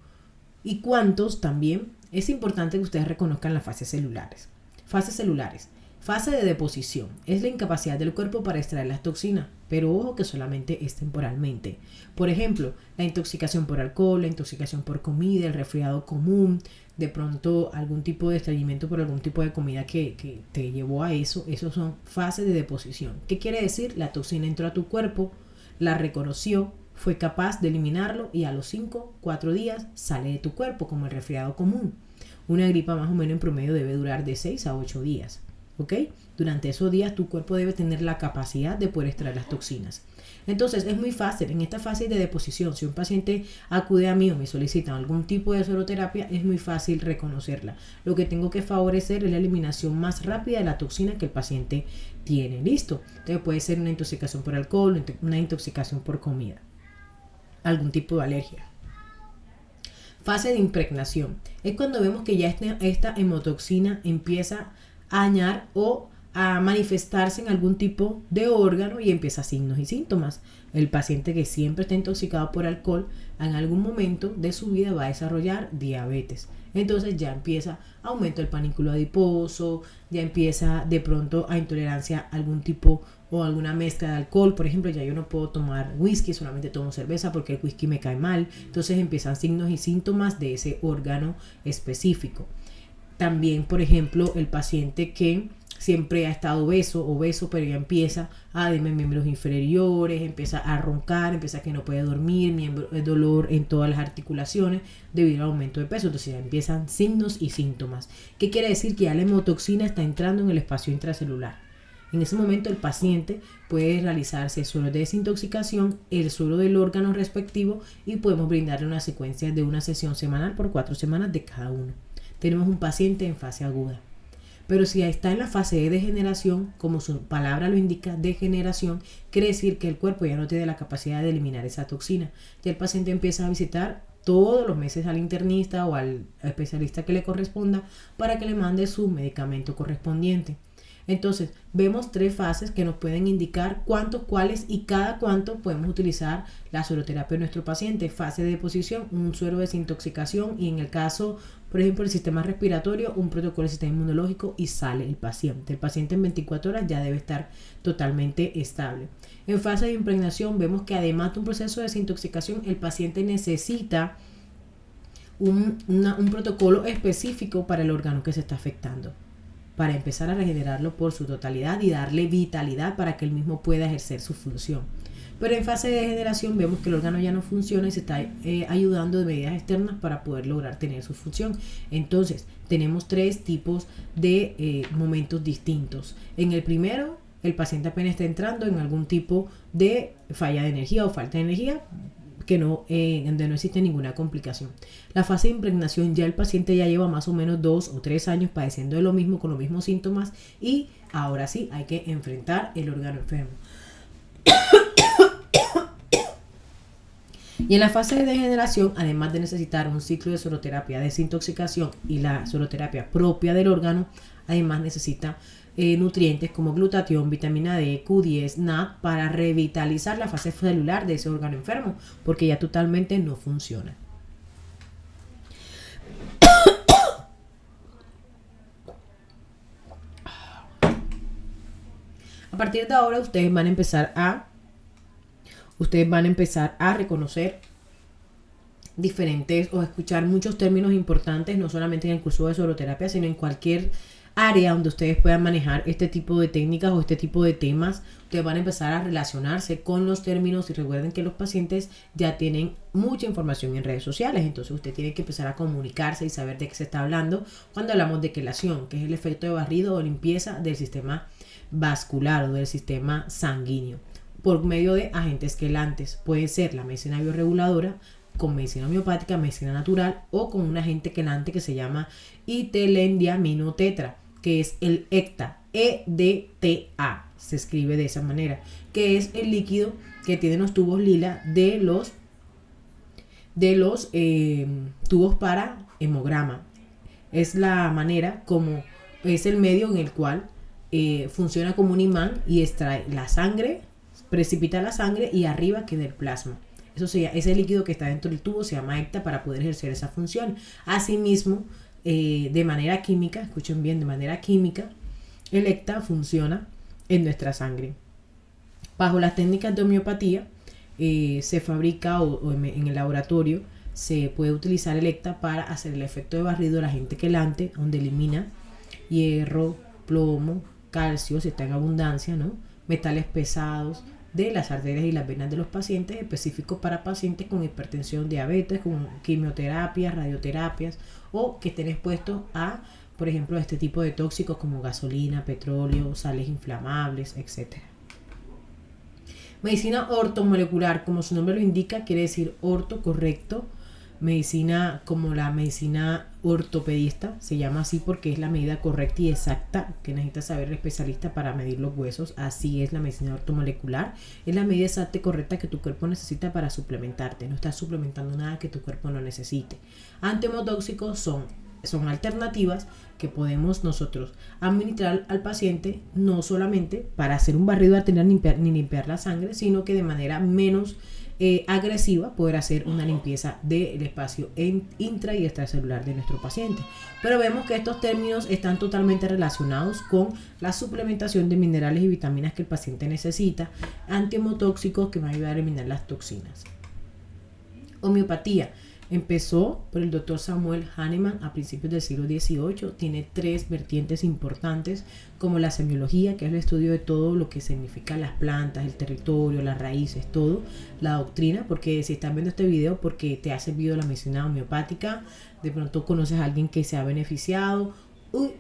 [SPEAKER 1] y cuántos también, es importante que ustedes reconozcan las fases celulares. Fases celulares. Fase de deposición. Es la incapacidad del cuerpo para extraer las toxinas, pero ojo que solamente es temporalmente. Por ejemplo, la intoxicación por alcohol, la intoxicación por comida, el resfriado común, de pronto algún tipo de estreñimiento por algún tipo de comida que te llevó a eso. Esos son fases de deposición. ¿Qué quiere decir? La toxina entró a tu cuerpo, la reconoció, fue capaz de eliminarlo y a los 4 días sale de tu cuerpo, como el resfriado común. Una gripa más o menos en promedio debe durar de 6 a 8 días. ¿Ok? Durante esos días tu cuerpo debe tener la capacidad de poder extraer las toxinas. Entonces es muy fácil, en esta fase de deposición, si un paciente acude a mí o me solicitan algún tipo de sueroterapia, es muy fácil reconocerla. Lo que tengo que favorecer es la eliminación más rápida de la toxina que el paciente tiene. ¿Listo? Entonces puede ser una intoxicación por alcohol, una intoxicación por comida, algún tipo de alergia. Fase de impregnación. Es cuando vemos que ya esta hemotoxina empieza a dañar o a manifestarse en algún tipo de órgano y empieza signos y síntomas. El paciente que siempre está intoxicado por alcohol en algún momento de su vida va a desarrollar diabetes. Entonces ya empieza aumento del panículo adiposo, ya empieza de pronto a intolerancia a algún tipo o alguna mezcla de alcohol. Por ejemplo, ya yo no puedo tomar whisky, solamente tomo cerveza porque el whisky me cae mal. Entonces empiezan signos y síntomas de ese órgano específico. También, por ejemplo, el paciente que siempre ha estado obeso, pero ya empieza a tener miembros inferiores, empieza a roncar, empieza a que no puede dormir, dolor en todas las articulaciones debido al aumento de peso. Entonces ya empiezan signos y síntomas. ¿Qué quiere decir? Que ya la hemotoxina está entrando en el espacio intracelular. En ese momento el paciente puede realizarse suero de desintoxicación, el suero del órgano respectivo y podemos brindarle una secuencia de una sesión semanal por 4 semanas de cada uno. Tenemos un paciente en fase aguda. Pero si está en la fase de degeneración, como su palabra lo indica, degeneración, quiere decir que el cuerpo ya no tiene la capacidad de eliminar esa toxina. Ya el paciente empieza a visitar todos los meses al internista o al especialista que le corresponda para que le mande su medicamento correspondiente. Entonces, vemos 3 fases que nos pueden indicar cuántos, cuáles y cada cuánto podemos utilizar la sueroterapia de nuestro paciente. Fase de deposición, un suero de desintoxicación y en el caso, por ejemplo, del sistema respiratorio, un protocolo del sistema inmunológico y sale el paciente. El paciente en 24 horas ya debe estar totalmente estable. En fase de impregnación vemos que además de un proceso de desintoxicación, el paciente necesita un protocolo específico para el órgano que se está afectando, para empezar a regenerarlo por su totalidad y darle vitalidad para que él mismo pueda ejercer su función. Pero en fase de degeneración vemos que el órgano ya no funciona y se está ayudando de medidas externas para poder lograr tener su función. Entonces, tenemos 3 tipos de momentos distintos. En el primero, el paciente apenas está entrando en algún tipo de falla de energía o falta de energía, donde no existe ninguna complicación. La fase de impregnación, ya el paciente ya lleva más o menos 2 o 3 años padeciendo de lo mismo, con los mismos síntomas, y ahora sí hay que enfrentar el órgano enfermo. Y en la fase de degeneración, además de necesitar un ciclo de sueroterapia, desintoxicación y la sueroterapia propia del órgano, además necesita nutrientes como glutatión, vitamina D, Q10, NAD para revitalizar la fase celular de ese órgano enfermo, porque ya totalmente no funciona. A partir de ahora ustedes van a empezar a reconocer diferentes o escuchar muchos términos importantes, no solamente en el curso de sueroterapia, sino en cualquier área donde ustedes puedan manejar este tipo de técnicas o este tipo de temas. Ustedes van a empezar a relacionarse con los términos y recuerden que los pacientes ya tienen mucha información en redes sociales, entonces usted tiene que empezar a comunicarse y saber de qué se está hablando cuando hablamos de quelación, que es el efecto de barrido o limpieza del sistema vascular o del sistema sanguíneo por medio de agentes quelantes. Puede ser la medicina bioreguladora con medicina homeopática, medicina natural o con un agente quelante que se llama itelendiaminotetra, que es el EDTA, EDTA, se escribe de esa manera, que es el líquido que tienen los tubos lila de los tubos para hemograma. Es la manera como es el medio en el cual funciona como un imán y extrae la sangre, precipita la sangre y arriba queda el plasma. Ese líquido que está dentro del tubo se llama EDTA para poder ejercer esa función. Asimismo, de manera química, escuchen bien, de manera química, el EDTA funciona en nuestra sangre. Bajo las técnicas de homeopatía, se fabrica o en el laboratorio se puede utilizar el EDTA para hacer el efecto de barrido del agente quelante, donde elimina hierro, plomo, calcio, si está en abundancia, ¿no? Metales pesados de las arterias y las venas de los pacientes, específicos para pacientes con hipertensión, diabetes, con quimioterapias, radioterapias o que estén expuestos a, por ejemplo, este tipo de tóxicos como gasolina, petróleo, sales inflamables, etc. Medicina ortomolecular, como su nombre lo indica, quiere decir orto, correcto. Medicina como la medicina ortopedista, se llama así porque es la medida correcta y exacta que necesita saber el especialista para medir los huesos. Así es la medicina ortomolecular, es la medida exacta y correcta que tu cuerpo necesita para suplementarte. No estás suplementando nada que tu cuerpo no necesite. Antemotóxicos son son alternativas que podemos nosotros administrar al paciente, no solamente para hacer un barrido arterial ni limpiar la sangre, sino que de manera menos agresiva poder hacer una limpieza del espacio intra y extracelular de nuestro paciente. Pero vemos que estos términos están totalmente relacionados con la suplementación de minerales y vitaminas que el paciente necesita, antiemotóxicos que van a ayudar a eliminar las toxinas. Homeopatía. Empezó por el doctor Samuel Hahnemann a principios del siglo XVIII. Tiene 3 vertientes importantes, como la semiología, que es el estudio de todo lo que significan las plantas, el territorio, las raíces, todo. La doctrina, porque si están viendo este video porque te ha servido la medicina homeopática, de pronto conoces a alguien que se ha beneficiado,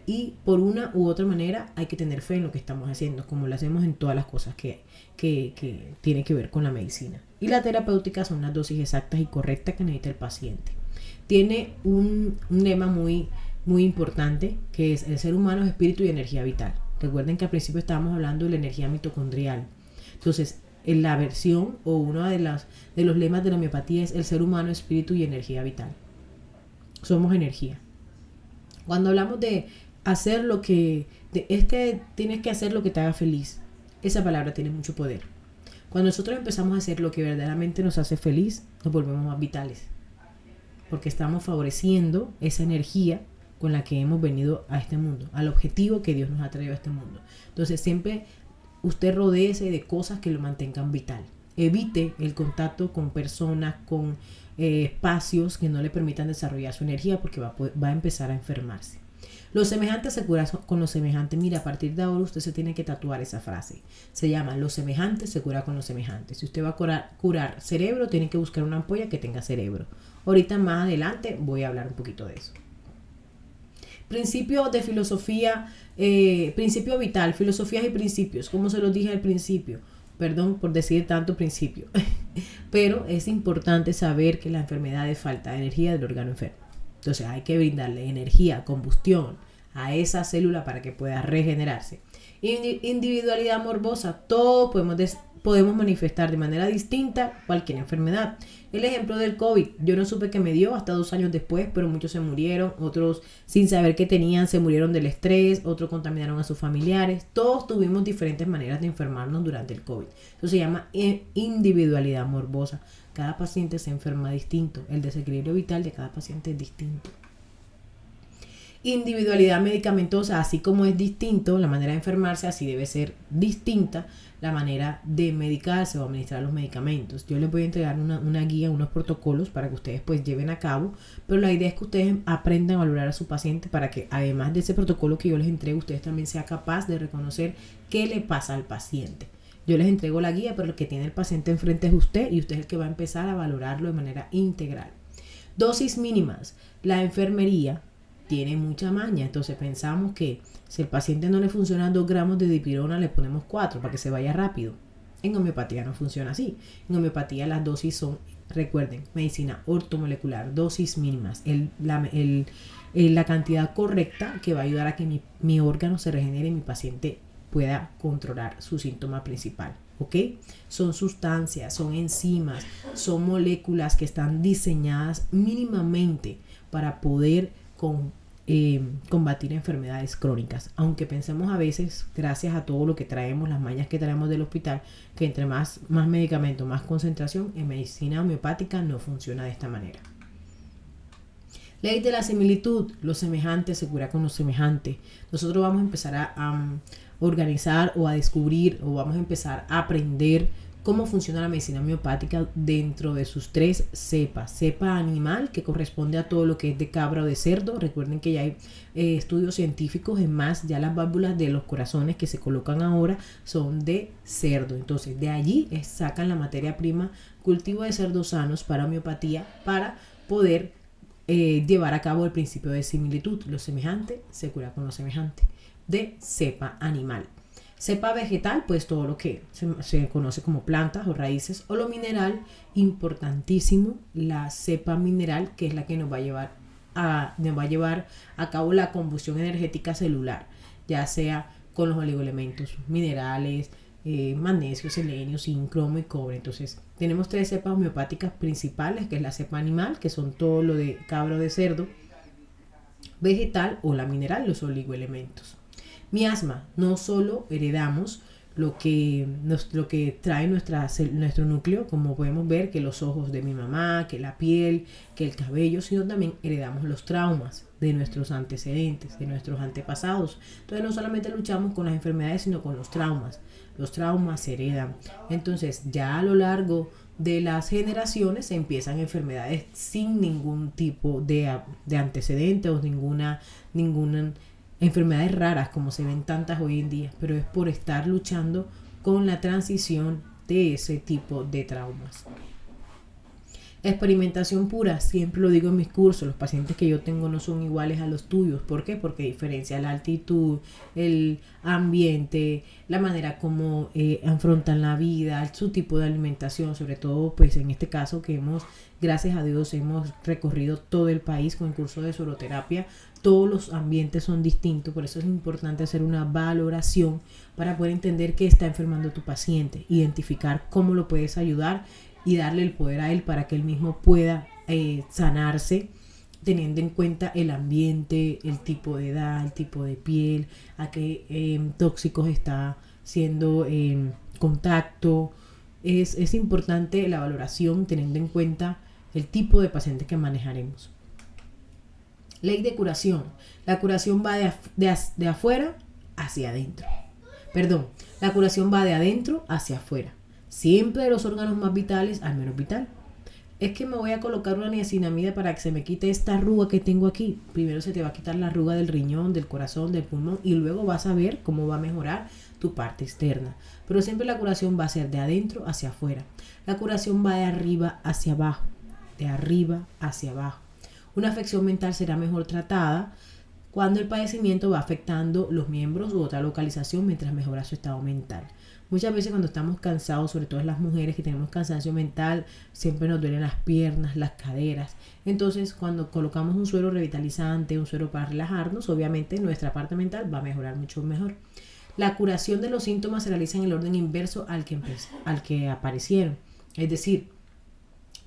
[SPEAKER 1] y por una u otra manera hay que tener fe en lo que estamos haciendo, como lo hacemos en todas las cosas que tiene que ver con la medicina. Y la terapéutica son las dosis exactas y correctas que necesita el paciente. Tiene un lema muy importante, que es: el ser humano es espíritu y energía vital. Recuerden que al principio estábamos hablando de la energía mitocondrial. Entonces, en la versión o uno de los lemas de la homeopatía es: el ser humano es espíritu y energía vital. Somos energía. Cuando hablamos de hacer lo que, es que tienes que hacer lo que te haga feliz, esa palabra tiene mucho poder. Cuando nosotros empezamos a hacer lo que verdaderamente nos hace feliz, nos volvemos más vitales, porque estamos favoreciendo esa energía con la que hemos venido a este mundo, al objetivo que Dios nos ha traído a este mundo. Entonces siempre usted rodéese de cosas que lo mantengan vital. Evite el contacto con personas, con espacios que no le permitan desarrollar su energía, porque va a empezar a enfermarse. Los semejantes se curan con los semejantes. Mira, a partir de ahora usted se tiene que tatuar esa frase. Se llama: los semejantes se cura con los semejantes. Si usted va a curar cerebro, tiene que buscar una ampolla que tenga cerebro. Ahorita más adelante voy a hablar un poquito de eso. Principio de filosofía, principio vital, filosofías y principios, como se los dije al principio. Perdón por decir tanto principio, pero es importante saber que la enfermedad es falta de energía del órgano enfermo. Entonces hay que brindarle energía, combustión a esa célula para que pueda regenerarse. Individualidad morbosa. Todos podemos manifestar de manera distinta cualquier enfermedad. El ejemplo del COVID. Yo no supe que me dio hasta 2 años después, pero muchos se murieron. Otros, sin saber qué tenían, se murieron del estrés. Otros contaminaron a sus familiares. Todos tuvimos diferentes maneras de enfermarnos durante el COVID. Eso se llama individualidad morbosa. Cada paciente se enferma distinto. El desequilibrio vital de cada paciente es distinto. Individualidad medicamentosa. Así como es distinto la manera de enfermarse, así debe ser distinta la manera de medicarse o administrar los medicamentos. Yo les voy a entregar una guía, unos protocolos para que ustedes pues lleven a cabo, pero la idea es que ustedes aprendan a valorar a su paciente para que, además de ese protocolo que yo les entrego, ustedes también sean capaces de reconocer qué le pasa al paciente. Yo les entrego la guía, pero el que tiene el paciente enfrente es usted, y usted es el que va a empezar a valorarlo de manera integral. Dosis mínimas. La enfermería tiene mucha maña, entonces pensamos que si el paciente no le funcionan 2 gramos de dipirona, le ponemos 4 para que se vaya rápido. En homeopatía no funciona así. En homeopatía las dosis son, recuerden, medicina ortomolecular, dosis mínimas, la cantidad correcta que va a ayudar a que mi órgano se regenere y mi paciente pueda controlar su síntoma principal. ¿Ok? Son sustancias, son enzimas, son moléculas que están diseñadas mínimamente para poder combatir enfermedades crónicas. Aunque pensemos a veces, gracias a todo lo que traemos, las mañas que traemos del hospital, que entre más medicamento, más concentración, en medicina homeopática no funciona de esta manera. Ley de la similitud. Los semejantes se cura con los semejantes. Nosotros vamos a empezar a organizar o a descubrir, o vamos a empezar a aprender cómo funciona la medicina homeopática dentro de sus 3 cepas. Cepa animal, que corresponde a todo lo que es de cabra o de cerdo. Recuerden que ya hay estudios científicos, en más, ya las válvulas de los corazones que se colocan ahora son de cerdo. Entonces de allí sacan la materia prima, cultivo de cerdos sanos para homeopatía, para poder llevar a cabo el principio de similitud. Lo semejante se cura con lo semejante. De cepa animal. Cepa vegetal, pues todo lo que se conoce como plantas o raíces, o lo mineral, importantísimo, la cepa mineral, que es la que nos va a llevar a cabo la combustión energética celular, ya sea con los oligoelementos minerales, magnesio, selenio, zinc, cromo y cobre. Entonces tenemos 3 cepas homeopáticas principales, que es la cepa animal, que son todo lo de cabra o de cerdo, vegetal o la mineral, los oligoelementos. Miasma, no solo heredamos lo que trae nuestro núcleo, como podemos ver, que los ojos de mi mamá, que la piel, que el cabello, sino también heredamos los traumas de nuestros antecedentes, de nuestros antepasados. Entonces no solamente luchamos con las enfermedades, sino con los traumas. Los traumas se heredan. Entonces ya a lo largo de las generaciones se empiezan enfermedades sin ningún tipo de antecedente o ninguna enfermedades raras como se ven tantas hoy en día, pero es por estar luchando con la transición de ese tipo de traumas. Experimentación pura, siempre lo digo en mis cursos, los pacientes que yo tengo no son iguales a los tuyos. ¿Por qué? Porque diferencia la altitud, el ambiente, la manera como afrontan la vida, su tipo de alimentación, sobre todo pues en este caso que gracias a Dios, hemos recorrido todo el país con el curso de soroterapia. Todos los ambientes son distintos, por eso es importante hacer una valoración para poder entender qué está enfermando tu paciente, identificar cómo lo puedes ayudar y darle el poder a él para que él mismo pueda sanarse, teniendo en cuenta el ambiente, el tipo de edad, el tipo de piel, a qué tóxicos está siendo contacto. Es importante la valoración teniendo en cuenta el tipo de paciente que manejaremos. Ley de curación. La curación va de afuera hacia adentro. Perdón, la curación va de adentro hacia afuera. Siempre de los órganos más vitales al menos vital. Es que me voy a colocar una niacinamida para que se me quite esta arruga que tengo aquí. Primero se te va a quitar la arruga del riñón, del corazón, del pulmón y luego vas a ver cómo va a mejorar tu parte externa. Pero siempre la curación va a ser de adentro hacia afuera. La curación va de arriba hacia abajo. De arriba hacia abajo. Una afección mental será mejor tratada cuando el padecimiento va afectando los miembros u otra localización mientras mejora su estado mental. Muchas veces cuando estamos cansados, sobre todo las mujeres que tenemos cansancio mental, siempre nos duelen las piernas, las caderas. Entonces, cuando colocamos un suero revitalizante, un suero para relajarnos, obviamente nuestra parte mental va a mejorar mucho mejor. La curación de los síntomas se realiza en el orden inverso al que aparecieron. Es decir,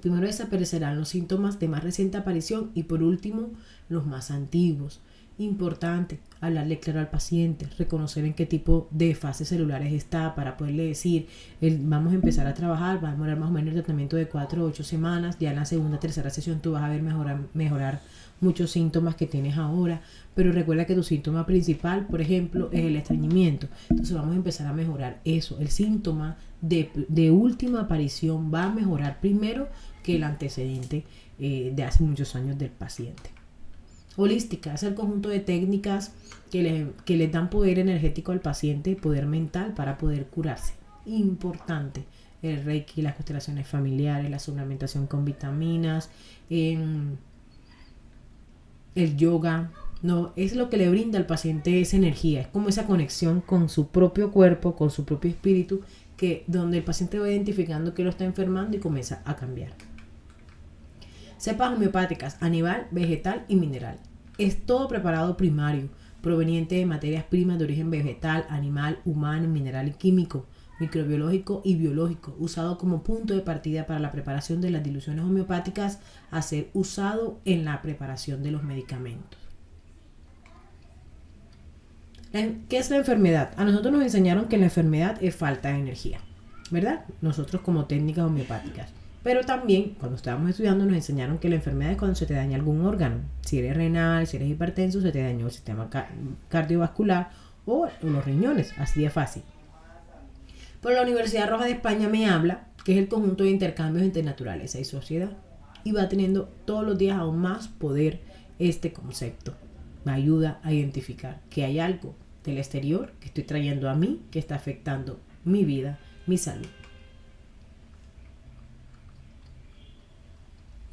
[SPEAKER 1] primero desaparecerán los síntomas de más reciente aparición y por último los más antiguos. Importante hablarle claro al paciente, reconocer en qué tipo de fases celulares está para poderle decir, vamos a empezar a trabajar, va a demorar más o menos el tratamiento de 4 o 8 semanas, ya en la segunda, tercera sesión tú vas a ver mejorar muchos síntomas que tienes ahora, pero recuerda que tu síntoma principal, por ejemplo, es el estreñimiento, entonces vamos a empezar a mejorar eso, el síntoma de última aparición va a mejorar primero que el antecedente de hace muchos años del paciente. Holística es el conjunto de técnicas que le dan poder energético al paciente, poder mental para poder curarse. Importante, el reiki, las constelaciones familiares, la suplementación con vitaminas, el yoga. No, es lo que le brinda al paciente esa energía, es como esa conexión con su propio cuerpo, con su propio espíritu, donde el paciente va identificando que lo está enfermando y comienza a cambiar. Cepas homeopáticas, animal, vegetal y mineral. Es todo preparado primario, proveniente de materias primas de origen vegetal, animal, humano, mineral y químico, microbiológico y biológico, usado como punto de partida para la preparación de las diluciones homeopáticas a ser usado en la preparación de los medicamentos. ¿Qué es la enfermedad? A nosotros nos enseñaron que la enfermedad es falta de energía, ¿verdad? Nosotros como técnicas homeopáticas. Pero también, cuando estábamos estudiando, nos enseñaron que la enfermedad es cuando se te daña algún órgano. Si eres renal, si eres hipertenso, se te dañó el sistema cardiovascular o los riñones. Así de fácil. Pero la Universidad Roja de España me habla que es el conjunto de intercambios entre naturaleza y sociedad. Y va teniendo todos los días aún más poder este concepto. Me ayuda a identificar que hay algo del exterior que estoy trayendo a mí que está afectando mi vida, mi salud.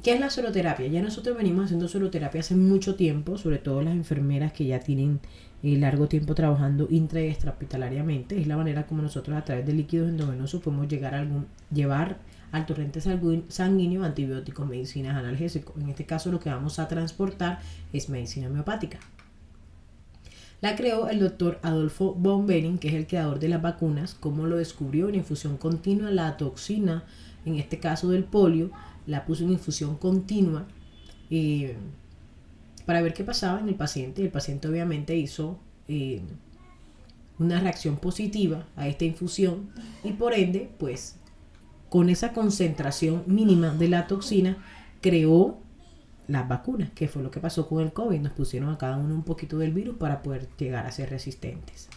[SPEAKER 1] ¿Qué es la soroterapia? Ya nosotros venimos haciendo soroterapia hace mucho tiempo, sobre todo las enfermeras que ya tienen largo tiempo trabajando intra y extrahospitalariamente. Es la manera como nosotros a través de líquidos endovenosos podemos llevar al torrente sanguíneo antibióticos, medicinas, analgésicos. En este caso lo que vamos a transportar es medicina homeopática. La creó el doctor Adolfo von Behring, que es el creador de las vacunas. Como lo descubrió en infusión continua, la toxina, en este caso del polio, la puso en infusión continua para ver qué pasaba en el paciente. El paciente obviamente hizo una reacción positiva a esta infusión y por ende, pues con esa concentración mínima de la toxina creó las vacunas, que fue lo que pasó con el COVID. Nos pusieron a cada uno un poquito del virus para poder llegar a ser resistentes.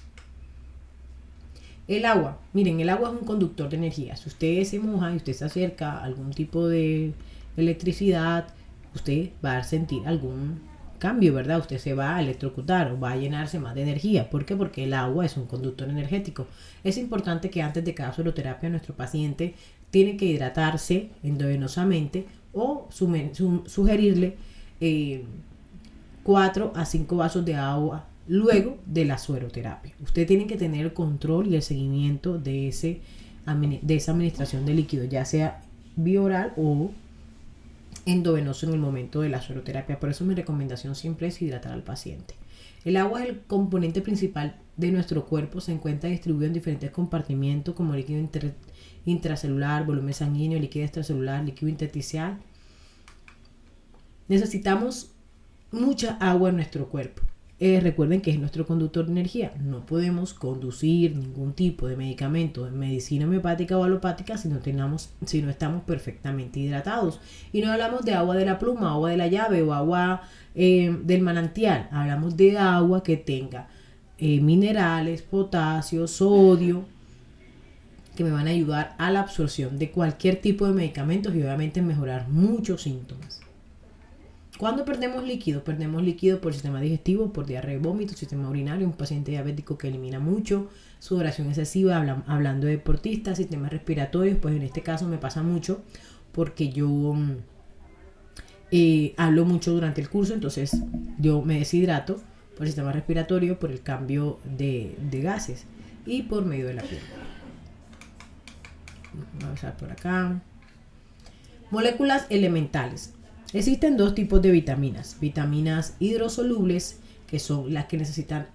[SPEAKER 1] El agua, miren, el agua es un conductor de energía. Si usted se moja y usted se acerca a algún tipo de electricidad, usted va a sentir algún cambio, ¿verdad? Usted se va a electrocutar o va a llenarse más de energía. ¿Por qué? Porque el agua es un conductor energético. Es importante que antes de cada sueroterapia nuestro paciente tiene que hidratarse endovenosamente o sugerirle 4 a 5 vasos de agua luego de la sueroterapia. Usted tiene que tener el control y el seguimiento de esa administración de líquido, ya sea bioral o endovenoso en el momento de la sueroterapia. Por eso mi recomendación siempre es hidratar al paciente. El agua es el componente principal de nuestro cuerpo. Se encuentra distribuido en diferentes compartimientos como líquido intracelular, volumen sanguíneo, líquido extracelular, líquido intersticial. Necesitamos mucha agua en nuestro cuerpo. Recuerden que es nuestro conductor de energía. No podemos conducir ningún tipo de medicamento, de medicina homeopática o alopática si no estamos perfectamente hidratados. Y no hablamos de agua de la pluma, agua de la llave o agua del manantial. Hablamos de agua que tenga minerales, potasio, sodio, que me van a ayudar a la absorción de cualquier tipo de medicamentos y obviamente mejorar muchos síntomas. ¿Cuándo perdemos líquido? Perdemos líquido por sistema digestivo, por diarrea y vómito, sistema urinario, un paciente diabético que elimina mucho, sudoración excesiva, hablando de deportistas, sistemas respiratorios, pues en este caso me pasa mucho porque yo hablo mucho durante el curso, entonces yo me deshidrato por el sistema respiratorio, por el cambio de gases y por medio de la piel. Vamos a ver por acá. Moléculas elementales. Existen dos tipos de vitaminas. Vitaminas hidrosolubles, que son las que necesitan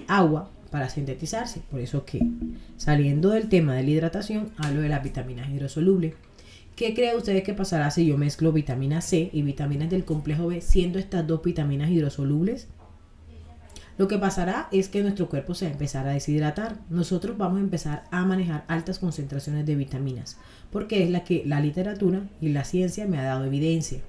[SPEAKER 1] agua para sintetizarse. Por eso que, saliendo del tema de la hidratación, hablo de las vitaminas hidrosolubles. ¿Qué creen ustedes que pasará si yo mezclo vitamina C y vitaminas del complejo B, siendo estas dos vitaminas hidrosolubles? Lo que pasará es que nuestro cuerpo se va a empezar a deshidratar. Nosotros vamos a empezar a manejar altas concentraciones de vitaminas, porque es la que la literatura y la ciencia me ha dado evidencia.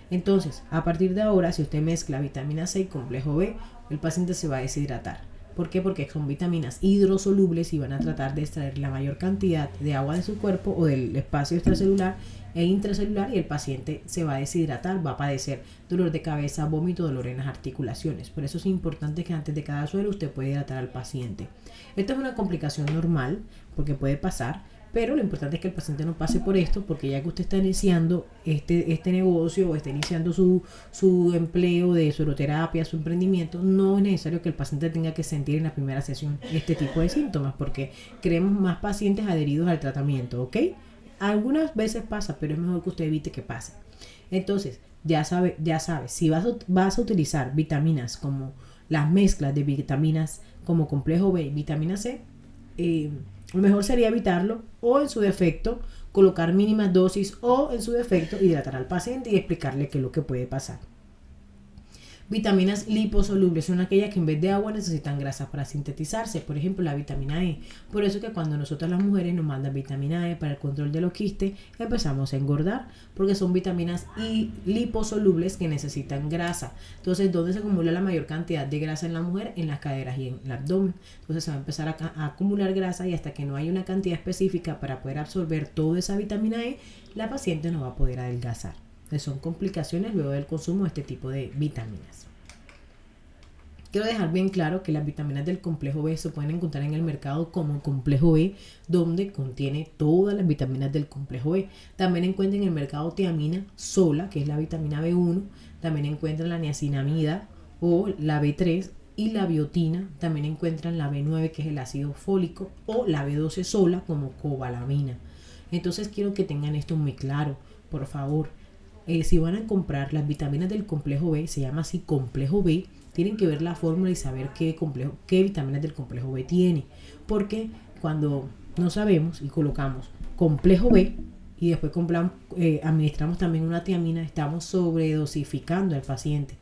[SPEAKER 1] Entonces, a partir de ahora, si usted mezcla vitamina C y complejo B, el paciente se va a deshidratar. ¿Por qué? Porque son vitaminas hidrosolubles y van a tratar de extraer la mayor cantidad de agua de su cuerpo o del espacio extracelular e intracelular, y el paciente se va a deshidratar, va a padecer dolor de cabeza, vómito, dolor en las articulaciones. Por eso es importante que antes de cada suero usted pueda hidratar al paciente. Esta es una complicación normal porque puede pasar, pero lo importante es que el paciente no pase por esto, porque ya que usted está iniciando este negocio o está iniciando su empleo de sueroterapia, su emprendimiento, no es necesario que el paciente tenga que sentir en la primera sesión este tipo de síntomas, porque queremos más pacientes adheridos al tratamiento, ¿ok? Algunas veces pasa, pero es mejor que usted evite que pase. Entonces, ya sabe, si vas a utilizar vitaminas como las mezclas de vitaminas como complejo B y vitamina C, lo mejor sería evitarlo, o en su defecto colocar mínimas dosis, o en su defecto hidratar al paciente y explicarle qué es lo que puede pasar. Vitaminas liposolubles son aquellas que en vez de agua necesitan grasa para sintetizarse, por ejemplo la vitamina E. Por eso que cuando nosotras las mujeres nos mandan vitamina E para el control de los quistes, empezamos a engordar, porque son vitaminas liposolubles que necesitan grasa. Entonces, ¿dónde se acumula la mayor cantidad de grasa en la mujer? En las caderas y en el abdomen. Entonces se va a empezar a acumular grasa, y hasta que no haya una cantidad específica para poder absorber toda esa vitamina E, la paciente no va a poder adelgazar. Son complicaciones luego del consumo de este tipo de vitaminas. Quiero dejar bien claro que las vitaminas del complejo B se pueden encontrar en el mercado como complejo B, donde contiene todas las vitaminas del complejo B. También encuentran en el mercado tiamina sola, que es la vitamina B1. También encuentran la niacinamida o la B3 y la biotina. También encuentran la B9, que es el ácido fólico, o la B12 sola como cobalamina. Entonces quiero que tengan esto muy claro, por favor. Si van a comprar las vitaminas del complejo B, se llama así complejo B, tienen que ver la fórmula y saber qué vitaminas del complejo B tiene, porque cuando no sabemos y colocamos complejo B y después administramos también una tiamina, estamos sobredosificando al paciente.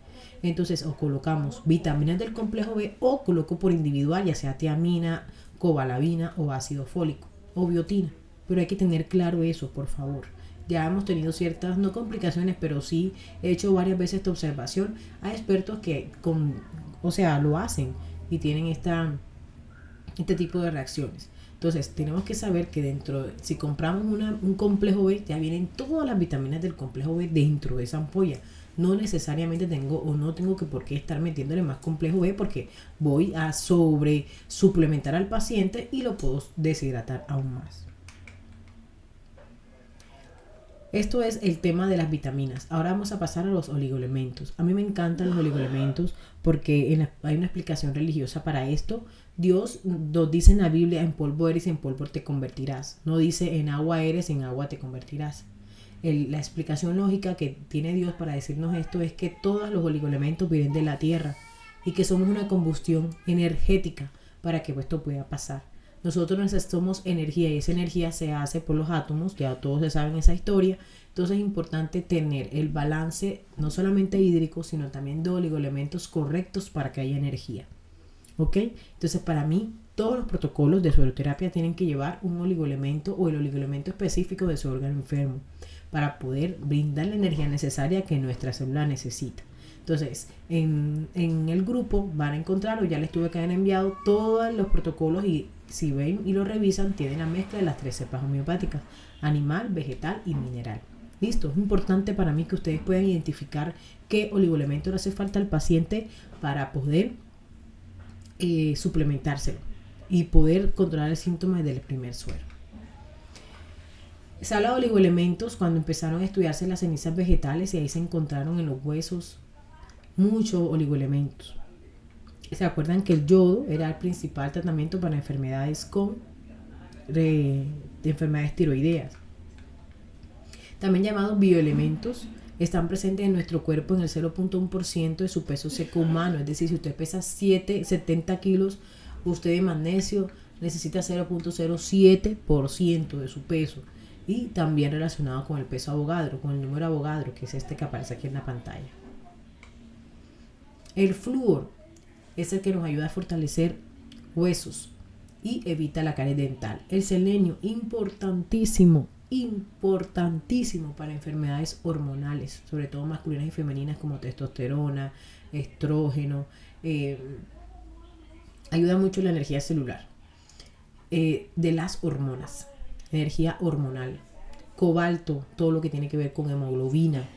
[SPEAKER 1] Entonces, o colocamos vitaminas del complejo B o coloco por individual, ya sea tiamina, cobalabina o ácido fólico o biotina. Pero hay que tener claro eso, por favor. Ya hemos tenido ciertas, no complicaciones, pero sí he hecho varias veces esta observación a expertos que lo hacen y tienen este tipo de reacciones. Entonces, tenemos que saber que si compramos un complejo B, ya vienen todas las vitaminas del complejo B dentro de esa ampolla. No necesariamente no tengo que por qué estar metiéndole más complejo B, porque voy a suplementar al paciente y lo puedo deshidratar aún más. Esto es el tema de las vitaminas. Ahora vamos a pasar a los oligoelementos. A mí me encantan los oligoelementos porque hay una explicación religiosa para esto. Dios nos dice en la Biblia: en polvo eres y en polvo te convertirás. No dice en agua eres, en agua te convertirás. La explicación lógica que tiene Dios para decirnos esto es que todos los oligoelementos vienen de la tierra y que somos una combustión energética para que esto pueda pasar. Nosotros necesitamos energía y esa energía se hace por los átomos, ya todos se saben esa historia. Entonces es importante tener el balance no solamente hídrico, sino también de oligoelementos correctos para que haya energía. ¿Ok? Entonces, para mí, todos los protocolos de sueroterapia tienen que llevar un oligoelemento o el oligoelemento específico de su órgano enfermo para poder brindar la energía necesaria que nuestra célula necesita. Entonces, en el grupo van a encontrar, o ya les tuve que haber enviado todos los protocolos, y si ven y lo revisan, tienen la mezcla de las 3 cepas homeopáticas: animal, vegetal y mineral. Listo, es importante para mí que ustedes puedan identificar qué oligoelemento le hace falta al paciente para poder suplementárselo y poder controlar el síntoma del primer suero. Se habla de oligoelementos cuando empezaron a estudiarse las cenizas vegetales, y ahí se encontraron en los huesos muchos oligoelementos. ¿Se acuerdan que el yodo era el principal tratamiento para enfermedades de enfermedades tiroideas? También llamados bioelementos, están presentes en nuestro cuerpo en el 0.1% de su peso seco humano. Es decir, si usted pesa 70 kilos, usted de magnesio necesita 0.07% de su peso. Y también relacionado con el peso Avogadro, con el número Avogadro, que es este que aparece aquí en la pantalla. El flúor es el que nos ayuda a fortalecer huesos y evita la caries dental. El selenio, importantísimo para enfermedades hormonales, sobre todo masculinas y femeninas, como testosterona, estrógeno. Ayuda mucho la energía celular, de las hormonas, energía hormonal. Cobalto, todo lo que tiene que ver con hemoglobina,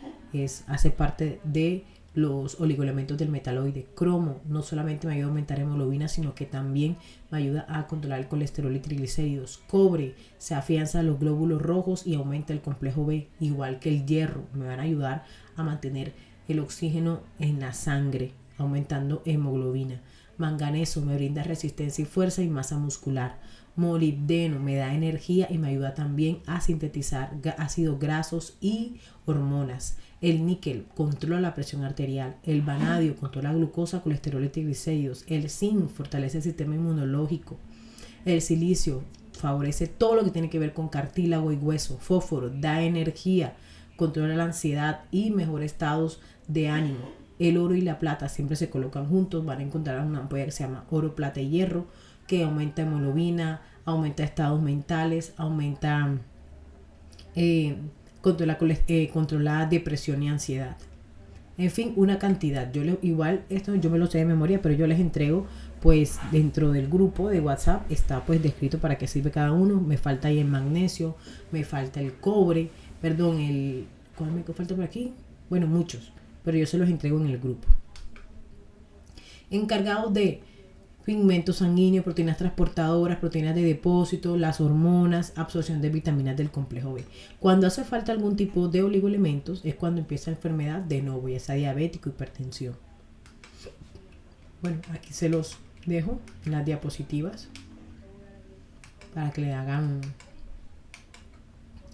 [SPEAKER 1] hace parte de los oligoelementos del metaloide. Cromo no solamente me ayuda a aumentar hemoglobina, sino que también me ayuda a controlar el colesterol y triglicéridos. Cobre, se afianza los glóbulos rojos y aumenta el complejo B, igual que el hierro. Me van a ayudar a mantener el oxígeno en la sangre, aumentando hemoglobina. Manganeso me brinda resistencia y fuerza y masa muscular. Molibdeno me da energía y me ayuda también a sintetizar ácidos grasos y hormonas. El níquel controla la presión arterial. El vanadio controla la glucosa, colesterol y triglicéridos. El zinc fortalece el sistema inmunológico. El silicio favorece todo lo que tiene que ver con cartílago y hueso. Fósforo da energía, controla la ansiedad y mejora estados de ánimo. El oro y la plata siempre se colocan juntos. Van a encontrar una ampolla que se llama oro, plata y hierro, que aumenta hemoglobina, aumenta estados mentales, aumenta controla depresión y ansiedad. En fin, una cantidad. Esto yo me lo sé de memoria, pero yo les entrego pues dentro del grupo de WhatsApp, está pues descrito para qué sirve cada uno. Me falta ahí el magnesio, me falta el cobre, ¿cuál me falta por aquí? Bueno, muchos, pero yo se los entrego en el grupo. Encargados de pigmentos sanguíneos, proteínas transportadoras, proteínas de depósito, las hormonas, absorción de vitaminas del complejo B. Cuando hace falta algún tipo de oligoelementos es cuando empieza la enfermedad de nuevo, ya sea diabético, hipertensión. Bueno, aquí se los dejo en las diapositivas para que le hagan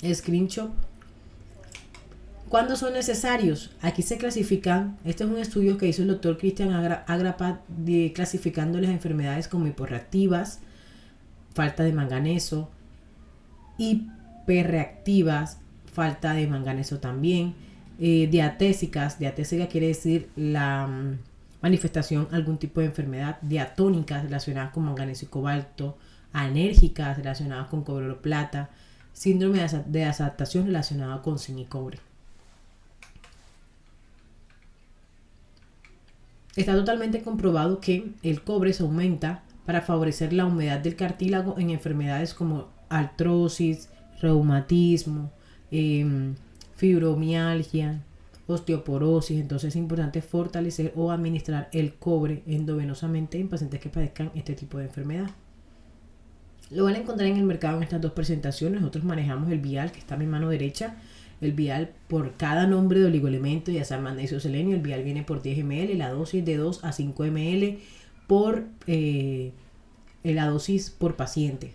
[SPEAKER 1] screenshot. ¿Cuándo son necesarios? Aquí se clasifican. Este es un estudio que hizo el doctor Cristian Agrapat, clasificando las enfermedades como hiporreactivas, falta de manganeso, hiperreactivas, falta de manganeso también, diatésicas. Diatésica quiere decir la manifestación algún tipo de enfermedad. Diatónicas relacionadas con manganeso y cobalto. Anérgicas relacionadas con cobre o plata. Síndrome de adaptación relacionado con zinc y cobre. Está totalmente comprobado que el cobre se aumenta para favorecer la humedad del cartílago en enfermedades como artrosis, reumatismo, fibromialgia, osteoporosis. Entonces es importante fortalecer o administrar el cobre endovenosamente en pacientes que padezcan este tipo de enfermedad. Lo van a encontrar en el mercado en estas dos presentaciones. Nosotros manejamos el vial que está a mi mano derecha. El vial por cada nombre de oligoelemento, ya sea magnesio o selenio, el vial viene por 10 ml, la dosis de 2 a 5 ml por la dosis por paciente.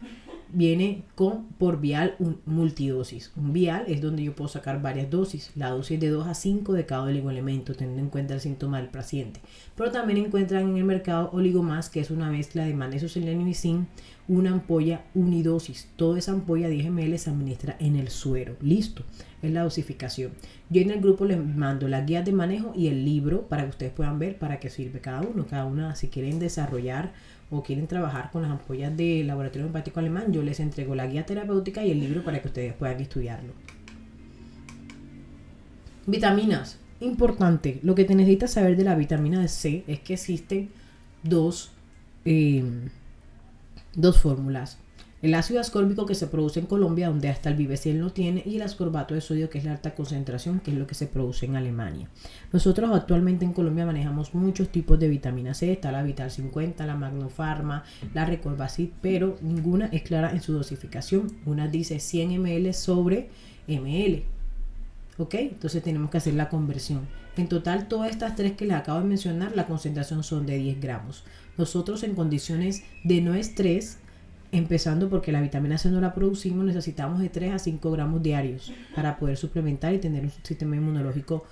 [SPEAKER 1] Viene por vial multidosis. Un vial es donde yo puedo sacar varias dosis. La dosis de 2 a 5 de cada oligoelemento, teniendo en cuenta el síntoma del paciente. Pero también encuentran en el mercado Oligomás, que es una mezcla de magnesio, selenio y zinc, una ampolla unidosis. Toda esa ampolla 10 ml se administra en el suero. Listo, es la dosificación. Yo en el grupo les mando las guías de manejo y el libro para que ustedes puedan ver para qué sirve cada uno. Cada una, si quieren desarrollar o quieren trabajar con las ampollas de Laboratorio Homeopático Alemán, yo les entrego la guía terapéutica y el libro para que ustedes puedan estudiarlo. Vitaminas. Importante. Lo que te necesitas saber de la vitamina C es que existen dos fórmulas. El ácido ascórbico que se produce en Colombia, donde hasta el Viveciel no tiene, y el ascorbato de sodio, que es la alta concentración, que es lo que se produce en Alemania. Nosotros actualmente en Colombia manejamos muchos tipos de vitamina C. Está la Vital 50, la Magnofarma, la Recorbacid, pero ninguna es clara en su dosificación. Una dice 100 ml sobre ml. ¿Ok? Entonces tenemos que hacer la conversión. En total, todas estas tres que les acabo de mencionar, la concentración son de 10 gramos. Nosotros en condiciones de no estrés, empezando porque la vitamina C no la producimos, necesitamos de 3 a 5 gramos diarios para poder suplementar y tener un sistema inmunológico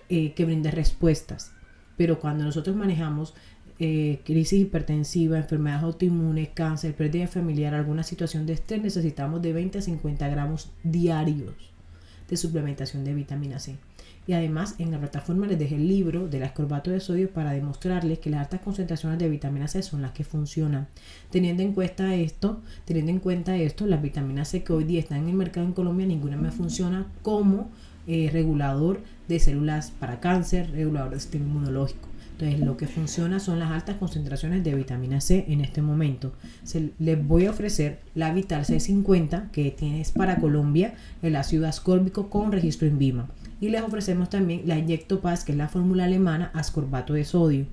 [SPEAKER 1] que brinde respuestas. Pero cuando nosotros manejamos crisis hipertensiva, enfermedades autoinmunes, cáncer, pérdida familiar, alguna situación de estrés, necesitamos de 20 a 50 gramos diarios de suplementación de vitamina C. Y además en la plataforma les dejé el libro del ascorbato de sodio para demostrarles que las altas concentraciones de vitamina C son las que funcionan. Teniendo en cuenta esto, las vitaminas C que hoy día están en el mercado en Colombia, ninguna me funciona como regulador de células para cáncer, regulador del sistema inmunológico. Entonces lo que funciona son las altas concentraciones de vitamina C en este momento. Les voy a ofrecer la Vital C50 que tienes para Colombia, el ácido ascórbico con registro INVIMA. Y les ofrecemos también la Inyectopaz, que es la fórmula alemana, ascorbato de sodio.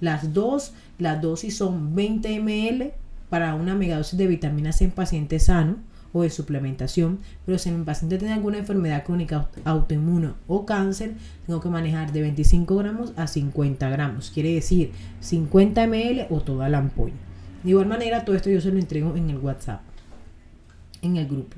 [SPEAKER 1] Las dosis son 20 ml para una megadosis de vitamina C en paciente sano o de suplementación, pero si el paciente tiene alguna enfermedad crónica autoinmune o cáncer, tengo que manejar de 25 gramos a 50 gramos, quiere decir 50 ml o toda la ampolla. De igual manera, todo esto yo se lo entrego en el WhatsApp, en el grupo.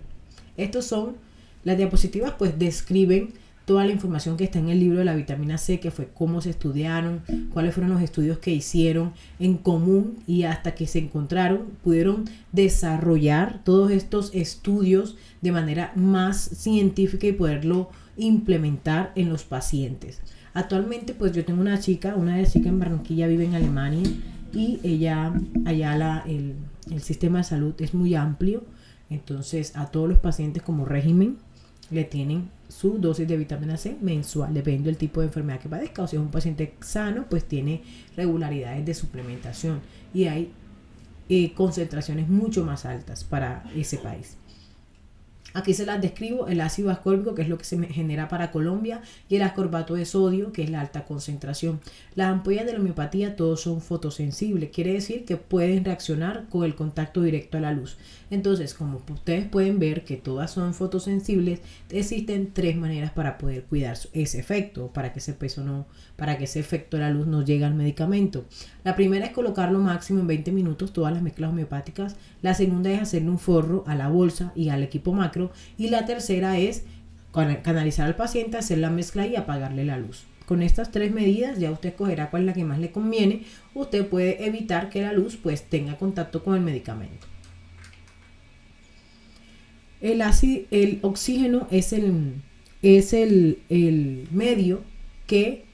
[SPEAKER 1] Estos son las diapositivas, pues describen toda la información que está en el libro de la vitamina C, que fue cómo se estudiaron, cuáles fueron los estudios que hicieron en común y hasta que se encontraron, pudieron desarrollar todos estos estudios de manera más científica y poderlo implementar en los pacientes. Actualmente pues yo tengo una chica en Barranquilla, vive en Alemania y ella allá el sistema de salud es muy amplio, entonces a todos los pacientes como régimen le tienen su dosis de vitamina C mensual, dependiendo del tipo de enfermedad que padezca. O si es un paciente sano, pues tiene regularidades de suplementación y hay concentraciones mucho más altas para ese país. Aquí se las describo: el ácido ascórbico, que es lo que se genera para Colombia, y el ascorbato de sodio, que es la alta concentración. Las ampollas de la homeopatía todos son fotosensibles, quiere decir que pueden reaccionar con el contacto directo a la luz. Entonces, como ustedes pueden ver que todas son fotosensibles, existen tres maneras para poder cuidar ese efecto, para que ese efecto de la luz no llegue al medicamento. La primera es colocarlo máximo en 20 minutos, todas las mezclas homeopáticas. La segunda es hacerle un forro a la bolsa y al equipo macro. Y la tercera es canalizar al paciente, hacer la mezcla y apagarle la luz. Con estas tres medidas ya usted escogerá cuál es la que más le conviene. Usted puede evitar que la luz pues tenga contacto con el medicamento. El oxígeno es es el medio que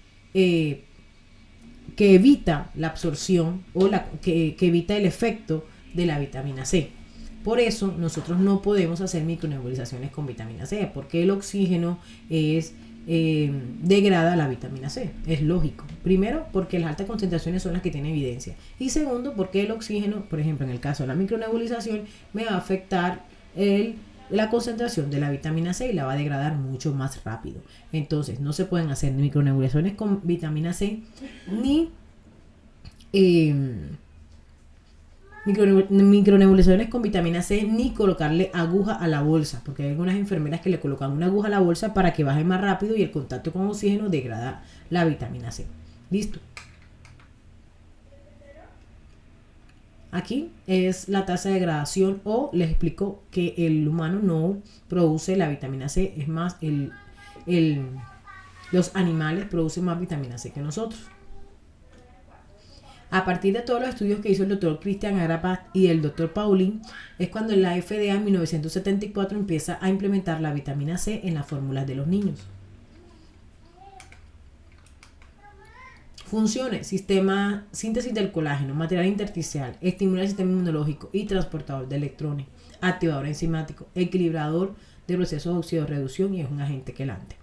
[SPEAKER 1] evita la absorción o que evita el efecto de la vitamina C. Por eso nosotros no podemos hacer micronebulizaciones con vitamina C, porque el oxígeno degrada la vitamina C. Es lógico. Primero, porque las altas concentraciones son las que tienen evidencia. Y segundo, porque el oxígeno, por ejemplo, en el caso de la micronebulización, me va a afectar la concentración de la vitamina C y la va a degradar mucho más rápido. Entonces, no se pueden hacer micronebulizaciones con vitamina C ni micronebulizaciones con vitamina C ni colocarle aguja a la bolsa, porque hay algunas enfermeras que le colocan una aguja a la bolsa para que baje más rápido y el contacto con oxígeno degrada la vitamina C. Listo. Aquí es la tasa de degradación, o les explico que el humano no produce la vitamina C, es más, los animales producen más vitamina C que nosotros. A partir de todos los estudios que hizo el doctor Christian Arapat y el doctor Paulin, es cuando la FDA en 1974 empieza a implementar la vitamina C en las fórmulas de los niños. Funciones: sistema, síntesis del colágeno, material intersticial, estimula el sistema inmunológico y transportador de electrones, activador enzimático, equilibrador de procesos de oxidorreducción y es un agente quelante.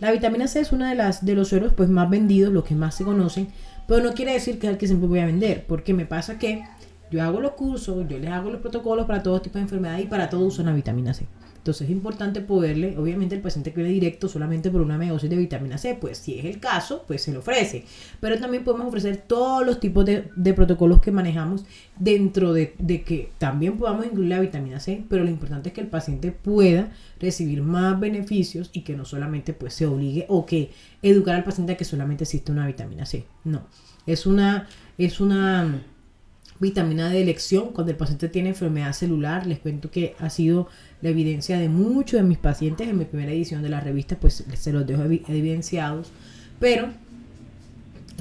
[SPEAKER 1] La vitamina C es una de los sueros pues más vendidos, los que más se conocen, pero no quiere decir que es el que siempre voy a vender, porque me pasa que yo hago los cursos, yo les hago los protocolos para todo tipo de enfermedades y para todo usan la vitamina C. Entonces es importante poderle, obviamente el paciente que viene directo solamente por una megadosis de vitamina C, pues si es el caso, pues se le ofrece. Pero también podemos ofrecer todos los tipos de protocolos que manejamos dentro de que también podamos incluir la vitamina C, pero lo importante es que el paciente pueda recibir más beneficios y que no solamente pues se obligue o que educar al paciente a que solamente existe una vitamina C. No, es una vitamina de elección cuando el paciente tiene enfermedad celular. Les cuento que ha sido la evidencia de muchos de mis pacientes. En mi primera edición de la revista pues se los dejo evidenciados, pero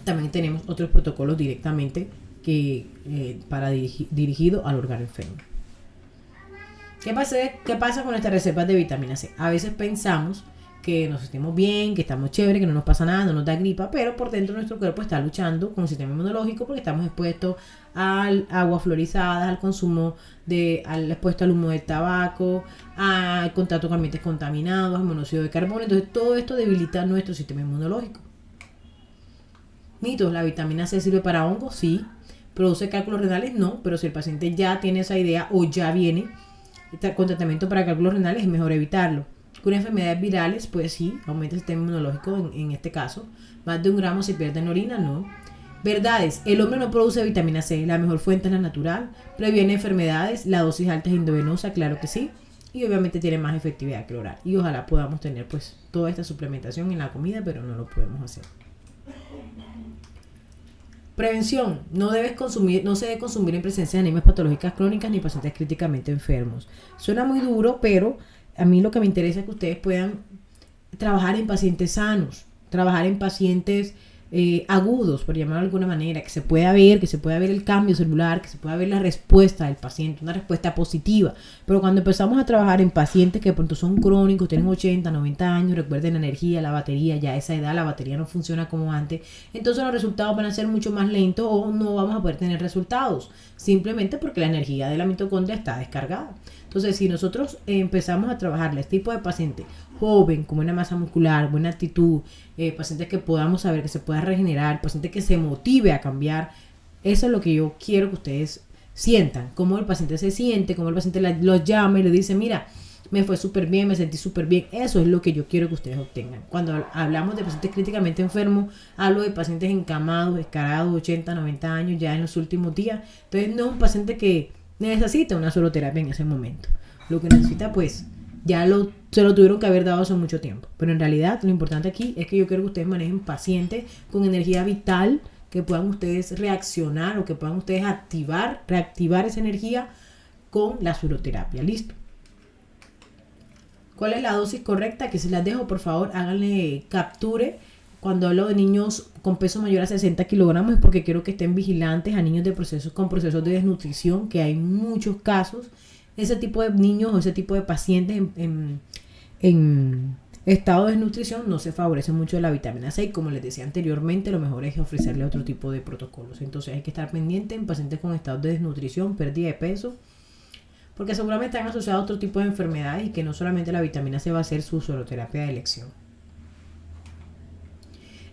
[SPEAKER 1] también tenemos otros protocolos directamente dirigido al órgano enfermo. ¿Qué pasa con estas reservas de vitamina C? A veces pensamos que nos sentimos bien, que estamos chévere, que no nos pasa nada, no nos da gripa, pero por dentro nuestro cuerpo está luchando con el sistema inmunológico porque estamos expuestos al agua fluorizada, al consumo expuesto al humo del tabaco, al contacto con ambientes contaminados, al monóxido de carbono. Entonces todo esto debilita nuestro sistema inmunológico. Mitos: ¿la vitamina C sirve para hongos? Sí. ¿Produce cálculos renales? No, pero si el paciente ya tiene esa idea o ya viene con tratamiento para cálculos renales, es mejor evitarlo. Con enfermedades virales, pues sí, aumenta el sistema inmunológico en este caso. Más de 1 gramo se pierde en orina, no. Verdades: el hombre no produce vitamina C, la mejor fuente es la natural. Previene enfermedades, la dosis alta es endovenosa, claro que sí. Y obviamente tiene más efectividad que el oral. Y ojalá podamos tener pues toda esta suplementación en la comida, pero no lo podemos hacer. Prevención: no se debe consumir en presencia de anemias patológicas crónicas ni pacientes críticamente enfermos. Suena muy duro, pero a mí lo que me interesa es que ustedes puedan trabajar en pacientes sanos, trabajar en pacientes agudos, por llamarlo de alguna manera, que se pueda ver el cambio celular, que se pueda ver la respuesta del paciente, una respuesta positiva. Pero cuando empezamos a trabajar en pacientes que de pronto son crónicos, tienen 80, 90 años, recuerden la energía, la batería, ya a esa edad la batería no funciona como antes, entonces los resultados van a ser mucho más lentos o no vamos a poder tener resultados, simplemente porque la energía de la mitocondria está descargada. Entonces, si nosotros empezamos a trabajarle a este tipo de paciente joven, con buena masa muscular, buena actitud, pacientes que podamos saber que se pueda regenerar, paciente que se motive a cambiar, eso es lo que yo quiero que ustedes sientan, cómo el paciente se siente, cómo el paciente los llama y le dice: mira, me fue súper bien, me sentí súper bien. Eso es lo que yo quiero que ustedes obtengan. Cuando hablamos de pacientes críticamente enfermos, hablo de pacientes encamados, escarados, 80, 90 años, ya en los últimos días. Entonces no es un paciente que necesita una soloterapia en ese momento. Lo que necesita pues se lo tuvieron que haber dado hace mucho tiempo. Pero en realidad lo importante aquí es que yo quiero que ustedes manejen pacientes con energía vital, que puedan ustedes reaccionar o que puedan ustedes reactivar esa energía con la suroterapia. Listo. ¿Cuál es la dosis correcta? Que se las dejo, por favor, háganle capture. Cuando hablo de niños con peso mayor a 60 kilogramos es porque quiero que estén vigilantes a niños con procesos de desnutrición, que hay muchos casos. Ese tipo de niños o ese tipo de pacientes en estado de desnutrición no se favorece mucho la vitamina C y como les decía anteriormente, lo mejor es ofrecerle otro tipo de protocolos. Entonces hay que estar pendiente en pacientes con estados de desnutrición, pérdida de peso, porque seguramente están asociados a otro tipo de enfermedades y que no solamente la vitamina C va a ser su soloterapia de elección.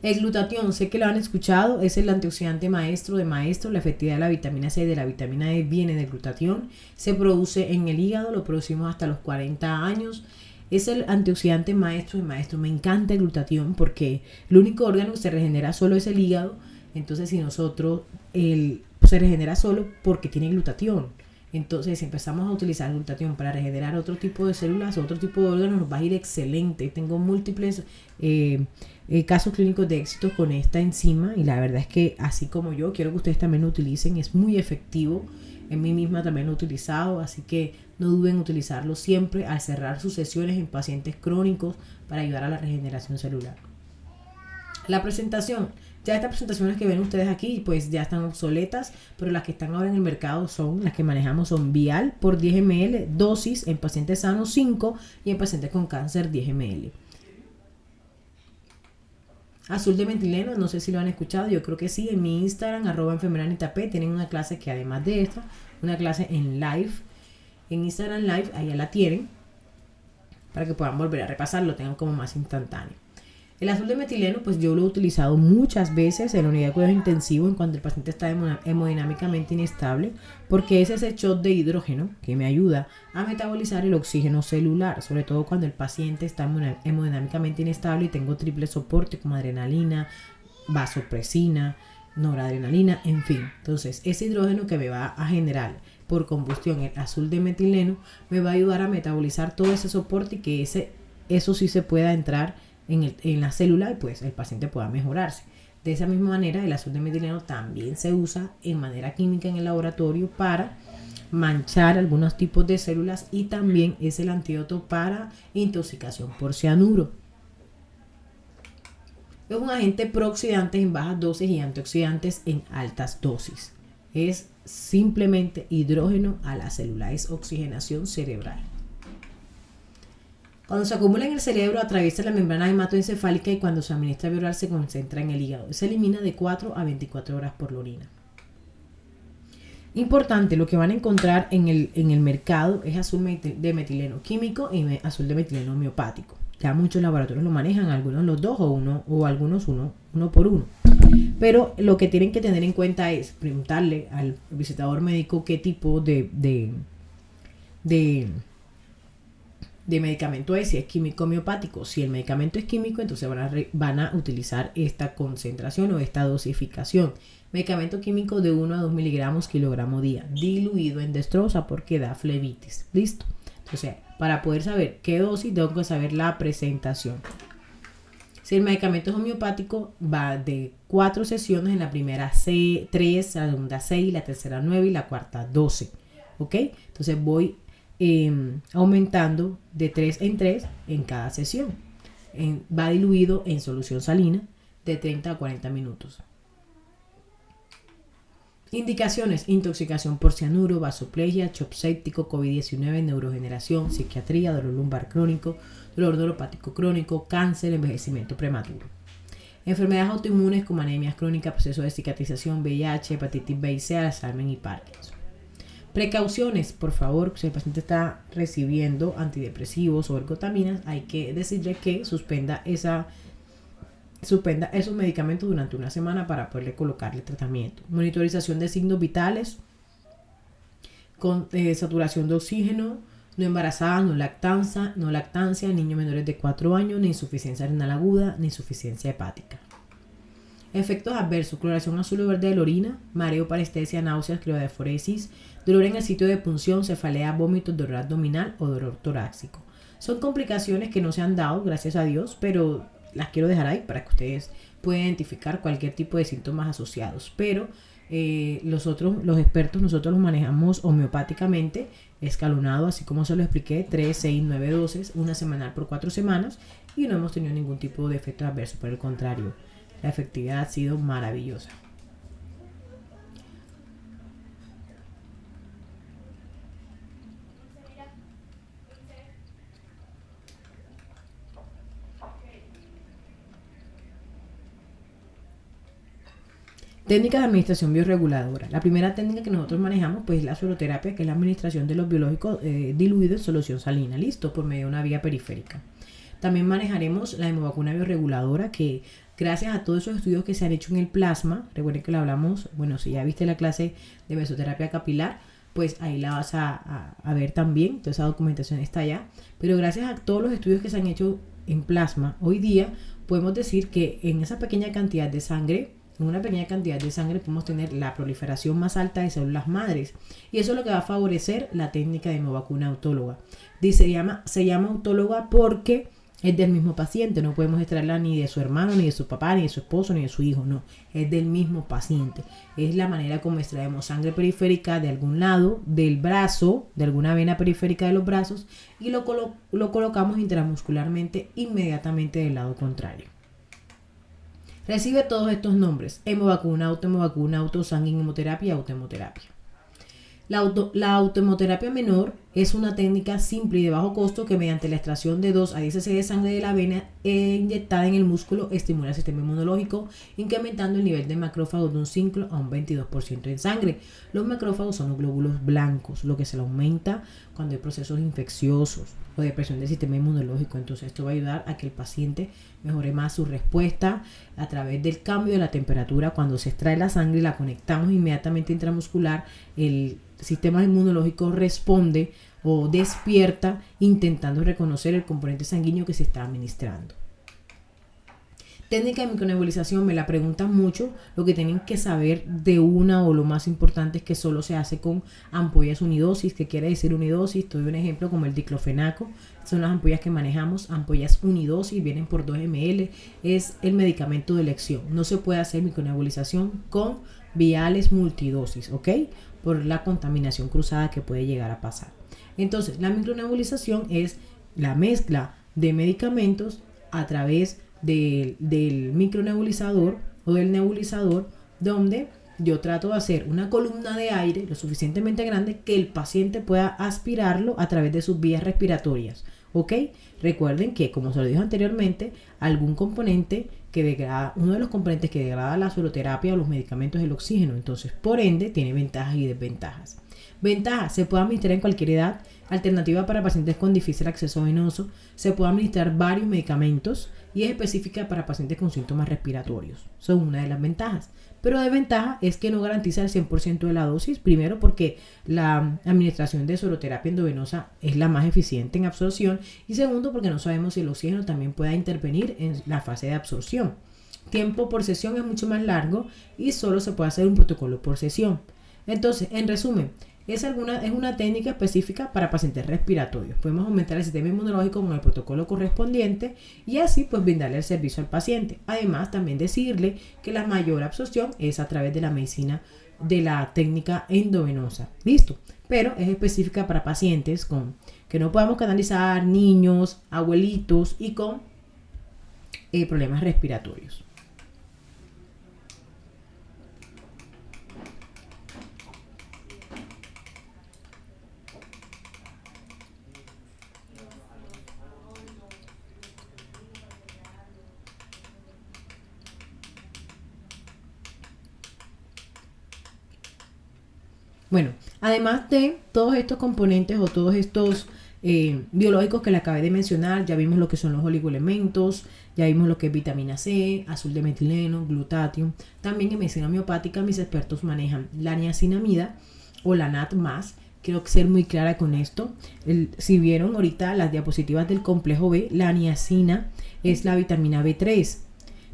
[SPEAKER 1] El glutatión, sé que lo han escuchado, es el antioxidante maestro de maestro. La efectividad de la vitamina C y de la vitamina E viene del glutatión. Se produce en el hígado, lo producimos hasta los 40 años. Es el antioxidante maestro de maestro. Me encanta el glutatión porque el único órgano que se regenera solo es el hígado. Entonces, si nosotros, se regenera solo porque tiene glutatión. Entonces, si empezamos a utilizar glutatión para regenerar otro tipo de células, otro tipo de órganos, nos va a ir excelente. Tengo múltiples casos clínicos de éxito con esta enzima y la verdad es que así como yo, quiero que ustedes también lo utilicen. Es muy efectivo. En mí misma también lo he utilizado, así que no duden en utilizarlo siempre al cerrar sus sesiones en pacientes crónicos para ayudar a la regeneración celular. La presentación. Ya estas presentaciones que ven ustedes aquí pues ya están obsoletas, pero las que están ahora en el mercado son las que manejamos, son vial por 10 ml, dosis en pacientes sanos 5 y en pacientes con cáncer 10 ml. Azul de metileno, no sé si lo han escuchado, yo creo que sí. En mi Instagram, @enfermeranitap, tienen una clase que además de esta, una clase en live, en Instagram Live, allá la tienen, para que puedan volver a repasarlo, lo tengan como más instantáneo. El azul de metileno, pues yo lo he utilizado muchas veces en la unidad de cuidados intensivos en cuando el paciente está hemodinámicamente inestable, porque es ese shot de hidrógeno que me ayuda a metabolizar el oxígeno celular, sobre todo cuando el paciente está hemodinámicamente inestable y tengo triple soporte como adrenalina, vasopresina, noradrenalina, en fin. Entonces, ese hidrógeno que me va a generar por combustión el azul de metileno me va a ayudar a metabolizar todo ese soporte y que eso sí se pueda entrar en la célula y pues el paciente pueda mejorarse. De esa misma manera, el azul de metileno también se usa en manera química en el laboratorio para manchar algunos tipos de células y también es el antídoto para intoxicación por cianuro. Es un agente prooxidante en bajas dosis y antioxidantes en altas dosis. Es simplemente hidrógeno a la célula, es oxigenación cerebral. Cuando se acumula en el cerebro, atraviesa la membrana hematoencefálica y cuando se administra vía oral se concentra en el hígado. Se elimina de 4 a 24 horas por la orina. Importante, lo que van a encontrar en el mercado es azul de metileno químico y azul de metileno homeopático. Ya muchos laboratorios lo manejan, algunos los dos o algunos uno por uno. Pero lo que tienen que tener en cuenta es preguntarle al visitador médico qué tipo de medicamento es, si es químico homeopático. Si el medicamento es químico, entonces van a utilizar esta concentración o esta dosificación. Medicamento químico de 1 a 2 miligramos kilogramo día, diluido en dextrosa porque da flebitis. ¿Listo? Entonces, para poder saber qué dosis, tengo que saber la presentación. Si el medicamento es homeopático, va de 4 sesiones, en la primera 3, la segunda 6, la tercera 9 y la cuarta 12. ¿Ok? Entonces voy aumentando de 3 en 3 en cada sesión. Va diluido en solución salina de 30 a 40 minutos. Indicaciones: intoxicación por cianuro, vasoplegia, shock séptico, COVID-19, neurogeneración, psiquiatría, dolor lumbar crónico, dolor neuropático crónico, cáncer, envejecimiento prematuro. Enfermedades autoinmunes como anemias crónicas, proceso de cicatrización, VIH, hepatitis B y C, Alzheimer y Parkinson. Precauciones, por favor, si el paciente está recibiendo antidepresivos o ergotaminas, hay que decirle que suspenda esos medicamentos durante una semana para poderle colocarle tratamiento. Monitorización de signos vitales, con saturación de oxígeno, no embarazada, no lactancia, niños menores de 4 años, ni insuficiencia renal aguda, ni insuficiencia hepática. Efectos adversos: coloración azul o verde de la orina, mareo, parestesia, náuseas, criodeforesis, dolor en el sitio de punción, cefalea, vómitos, dolor abdominal o dolor torácico. Son complicaciones que no se han dado, gracias a Dios, pero las quiero dejar ahí para que ustedes puedan identificar cualquier tipo de síntomas asociados. Pero los expertos, nosotros los manejamos homeopáticamente, escalonado, así como se lo expliqué, 3, 6, 9 dosis, una semanal por 4 semanas, y no hemos tenido ningún tipo de efecto adverso. Por el contrario, la efectividad ha sido maravillosa. Técnicas de administración biorreguladora. La primera técnica que nosotros manejamos pues es la sueroterapia, que es la administración de los biológicos diluidos en solución salina, listo, por medio de una vía periférica. También manejaremos la hemovacuna biorreguladora, que gracias a todos esos estudios que se han hecho en el plasma, recuerden que lo hablamos, bueno, si ya viste la clase de mesoterapia capilar, pues ahí la vas a ver también, toda esa documentación está allá, pero gracias a todos los estudios que se han hecho en plasma, hoy día podemos decir que en esa pequeña cantidad de sangre, en una pequeña cantidad de sangre podemos tener la proliferación más alta de células madres, y eso es lo que va a favorecer la técnica de hemovacuna autóloga. Se llama autóloga porque es del mismo paciente, no podemos extraerla ni de su hermano, ni de su papá, ni de su esposo, ni de su hijo, no, es del mismo paciente. Es la manera como extraemos sangre periférica de algún lado del brazo, de alguna vena periférica de los brazos, y lo colocamos intramuscularmente inmediatamente del lado contrario. Recibe todos estos nombres: hemovacuna, autosanguínea hemoterapia y autohemoterapia. La autohemoterapia menor es una técnica simple y de bajo costo que mediante la extracción de 2 a 10 cc de sangre de la vena inyectada en el músculo estimula el sistema inmunológico, incrementando el nivel de macrófagos de un 5 a un 22% en sangre. Los macrófagos son los glóbulos blancos, lo que se le aumenta cuando hay procesos infecciosos o depresión del sistema inmunológico. Entonces esto va a ayudar a que el paciente mejore más su respuesta a través del cambio de la temperatura. Cuando se extrae la sangre y la conectamos inmediatamente intramuscular, el sistema inmunológico responde o despierta intentando reconocer el componente sanguíneo que se está administrando. Técnica de micronebulización, me la preguntan mucho. Lo que tienen que saber de una, o lo más importante, es que solo se hace con ampollas unidosis. ¿Qué quiere decir unidosis? Te doy un ejemplo como el diclofenaco. Son las ampollas que manejamos, ampollas unidosis, vienen por 2 ml. Es el medicamento de elección. No se puede hacer micronebulización con viales multidosis, ¿ok? Por la contaminación cruzada que puede llegar a pasar. Entonces, la micronebulización es la mezcla de medicamentos a través del micronebulizador o del nebulizador, donde yo trato de hacer una columna de aire lo suficientemente grande que el paciente pueda aspirarlo a través de sus vías respiratorias, ¿ok? Recuerden que, como se lo dijo anteriormente, algún componente que degrada, uno de los componentes que degrada la sueroterapia o los medicamentos es el oxígeno. Entonces, por ende, tiene ventajas y desventajas. Ventajas: se puede administrar en cualquier edad. Alternativa para pacientes con difícil acceso venoso. Se puede administrar varios medicamentos y es específica para pacientes con síntomas respiratorios. Son una de las ventajas. Pero desventaja es que no garantiza el 100% de la dosis. Primero, porque la administración de sueroterapia endovenosa es la más eficiente en absorción. Y segundo, porque no sabemos si el oxígeno también pueda intervenir en la fase de absorción. Tiempo por sesión es mucho más largo y solo se puede hacer un protocolo por sesión. Entonces, en resumen, es una técnica específica para pacientes respiratorios. Podemos aumentar el sistema inmunológico con el protocolo correspondiente y así pues brindarle el servicio al paciente. Además, también decirle que la mayor absorción es a través de la medicina de la técnica endovenosa. Listo. Pero es específica para pacientes que no podamos canalizar, niños, abuelitos y con problemas respiratorios. Bueno, además de todos estos componentes o todos estos biológicos que le acabé de mencionar, ya vimos lo que son los oligoelementos, ya vimos lo que es vitamina C, azul de metileno, glutatión. También en medicina homeopática mis expertos manejan la niacinamida o la NAT+. Quiero ser muy clara con esto. Si vieron ahorita las diapositivas del complejo B, la niacina es la vitamina B3,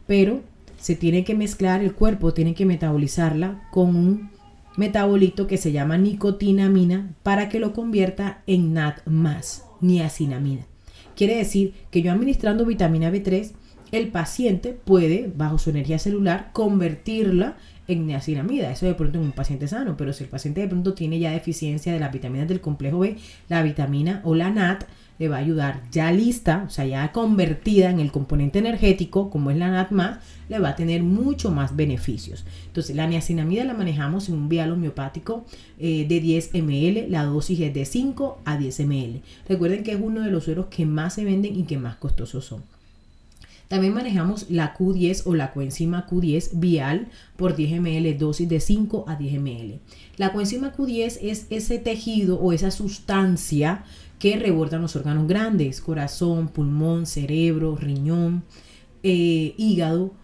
[SPEAKER 1] pero se tiene que mezclar, el cuerpo tiene que metabolizarla con un metabolito que se llama nicotinamina para que lo convierta en NAD+, niacinamida. Quiere decir que yo administrando vitamina B3, el paciente puede, bajo su energía celular, convertirla en niacinamida. Eso de pronto en un paciente sano, pero si el paciente de pronto tiene ya deficiencia de las vitaminas del complejo B, la vitamina o la NAD le va a ayudar ya lista, o sea, ya convertida en el componente energético, como es la NAD+, le va a tener mucho más beneficios. Entonces, la niacinamida la manejamos en un vial homeopático de 10 ml, la dosis es de 5 a 10 ml. Recuerden que es uno de los sueros que más se venden y que más costosos son. También manejamos la Q10 o la coenzima Q10 vial por 10 ml, dosis de 5 a 10 ml. La coenzima Q10 es ese tejido o esa sustancia que rebordan los órganos grandes, corazón, pulmón, cerebro, riñón, hígado,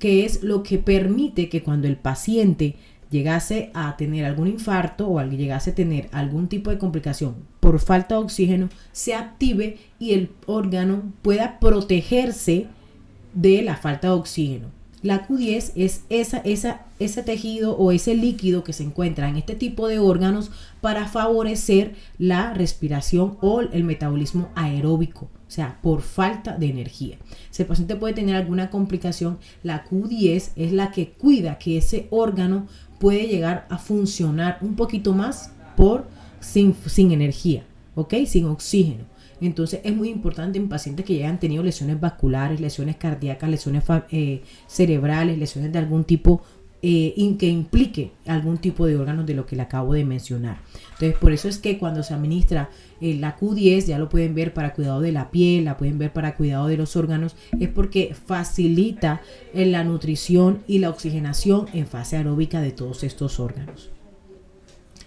[SPEAKER 1] que es lo que permite que cuando el paciente llegase a tener algún infarto o llegase a tener algún tipo de complicación por falta de oxígeno, se active y el órgano pueda protegerse de la falta de oxígeno. La Q10 es ese tejido o ese líquido que se encuentra en este tipo de órganos para favorecer la respiración o el metabolismo aeróbico, o sea, por falta de energía. Si el paciente puede tener alguna complicación, la Q10 es la que cuida que ese órgano puede llegar a funcionar un poquito más sin energía, ¿ok? Sin oxígeno. Entonces es muy importante en pacientes que ya han tenido lesiones vasculares, lesiones cardíacas, lesiones cerebrales, lesiones de algún tipo que implique algún tipo de órganos de lo que le acabo de mencionar. Entonces por eso es que cuando se administra la Q10, ya lo pueden ver para cuidado de la piel, la pueden ver para cuidado de los órganos, es porque facilita la nutrición y la oxigenación en fase aeróbica de todos estos órganos.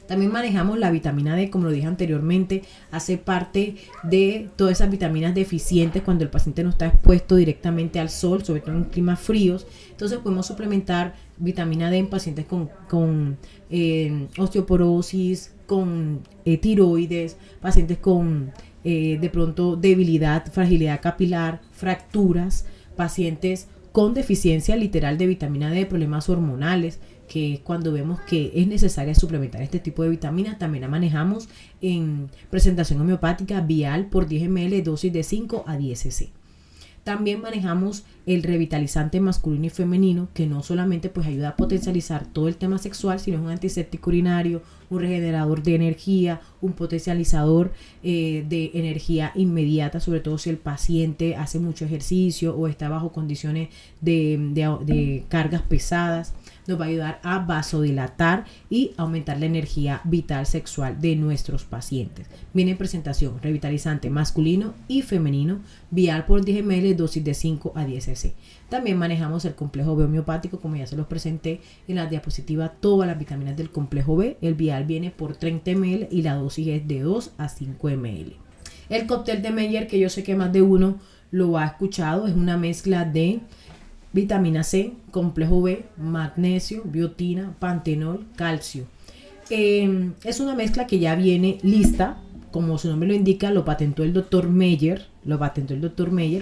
[SPEAKER 1] También manejamos la vitamina D, como lo dije anteriormente, hace parte de todas esas vitaminas deficientes cuando el paciente no está expuesto directamente al sol, sobre todo en climas fríos. Entonces podemos suplementar vitamina D en pacientes con osteoporosis, con tiroides, pacientes con de pronto debilidad, fragilidad capilar, fracturas, pacientes con deficiencia literal de vitamina D, problemas hormonales, que es cuando vemos que es necesaria suplementar este tipo de vitaminas. También la manejamos en presentación homeopática vial por 10 ml, dosis de 5 a 10 cc. También manejamos el revitalizante masculino y femenino, que no solamente pues ayuda a potencializar todo el tema sexual, sino es un antiséptico urinario, un regenerador de energía, un potencializador de energía inmediata, sobre todo si el paciente hace mucho ejercicio o está bajo condiciones de cargas pesadas. Nos va a ayudar a vasodilatar y aumentar la energía vital sexual de nuestros pacientes. Viene en presentación revitalizante masculino y femenino, vial por 10 ml, dosis de 5 a 10 cc. También manejamos el complejo B homeopático, como ya se los presenté en la diapositiva, todas las vitaminas del complejo B. El vial viene por 30 ml y la dosis es de 2 a 5 ml. El cóctel de Meyer, que yo sé que más de uno lo ha escuchado, es una mezcla de vitamina C, complejo B, magnesio, biotina, pantenol, calcio. Es una mezcla que ya viene lista, como su nombre lo indica, lo patentó el doctor Meyer,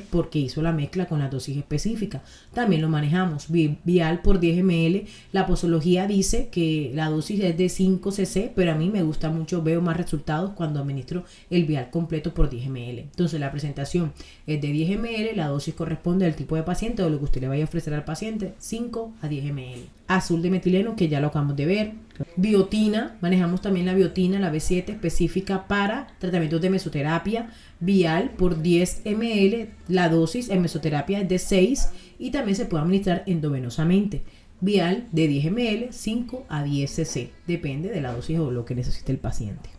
[SPEAKER 1] porque hizo la mezcla con la dosis específica. También lo manejamos vial por 10 ml. La posología dice que la dosis es de 5 cc, pero a mí me gusta mucho, veo más resultados cuando administro el vial completo por 10 ml. Entonces la presentación es de 10 ml, la dosis corresponde al tipo de paciente o lo que usted le vaya a ofrecer al paciente, 5 a 10 ml. Azul de metileno, que ya lo acabamos de ver. Biotina, manejamos también la biotina, la B7, específica para tratamientos de mesoterapia, vial por 10 ml, la dosis en mesoterapia es de 6 y también se puede administrar endovenosamente. Vial de 10 ml, 5 a 10 cc, depende de la dosis o lo que necesite el paciente.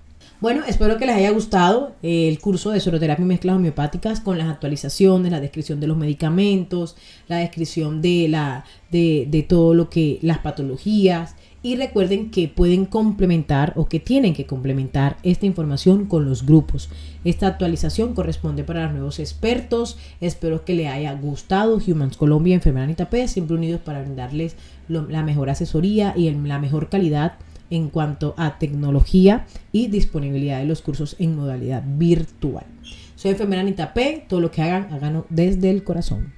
[SPEAKER 1] Bueno, espero que les haya gustado el curso de soroterapia y mezclas homeopáticas con las actualizaciones, la descripción de los medicamentos, la descripción de todo lo que las patologías. Y recuerden que pueden complementar o que tienen que complementar esta información con los grupos. Esta actualización corresponde para los nuevos expertos. Espero que les haya gustado. Humans Colombia, Enfermera Anita P, siempre unidos para brindarles la mejor asesoría y la mejor calidad en cuanto a tecnología y disponibilidad de los cursos en modalidad virtual. Soy Enfermera Anita P. Todo lo que hagan, háganlo desde el corazón.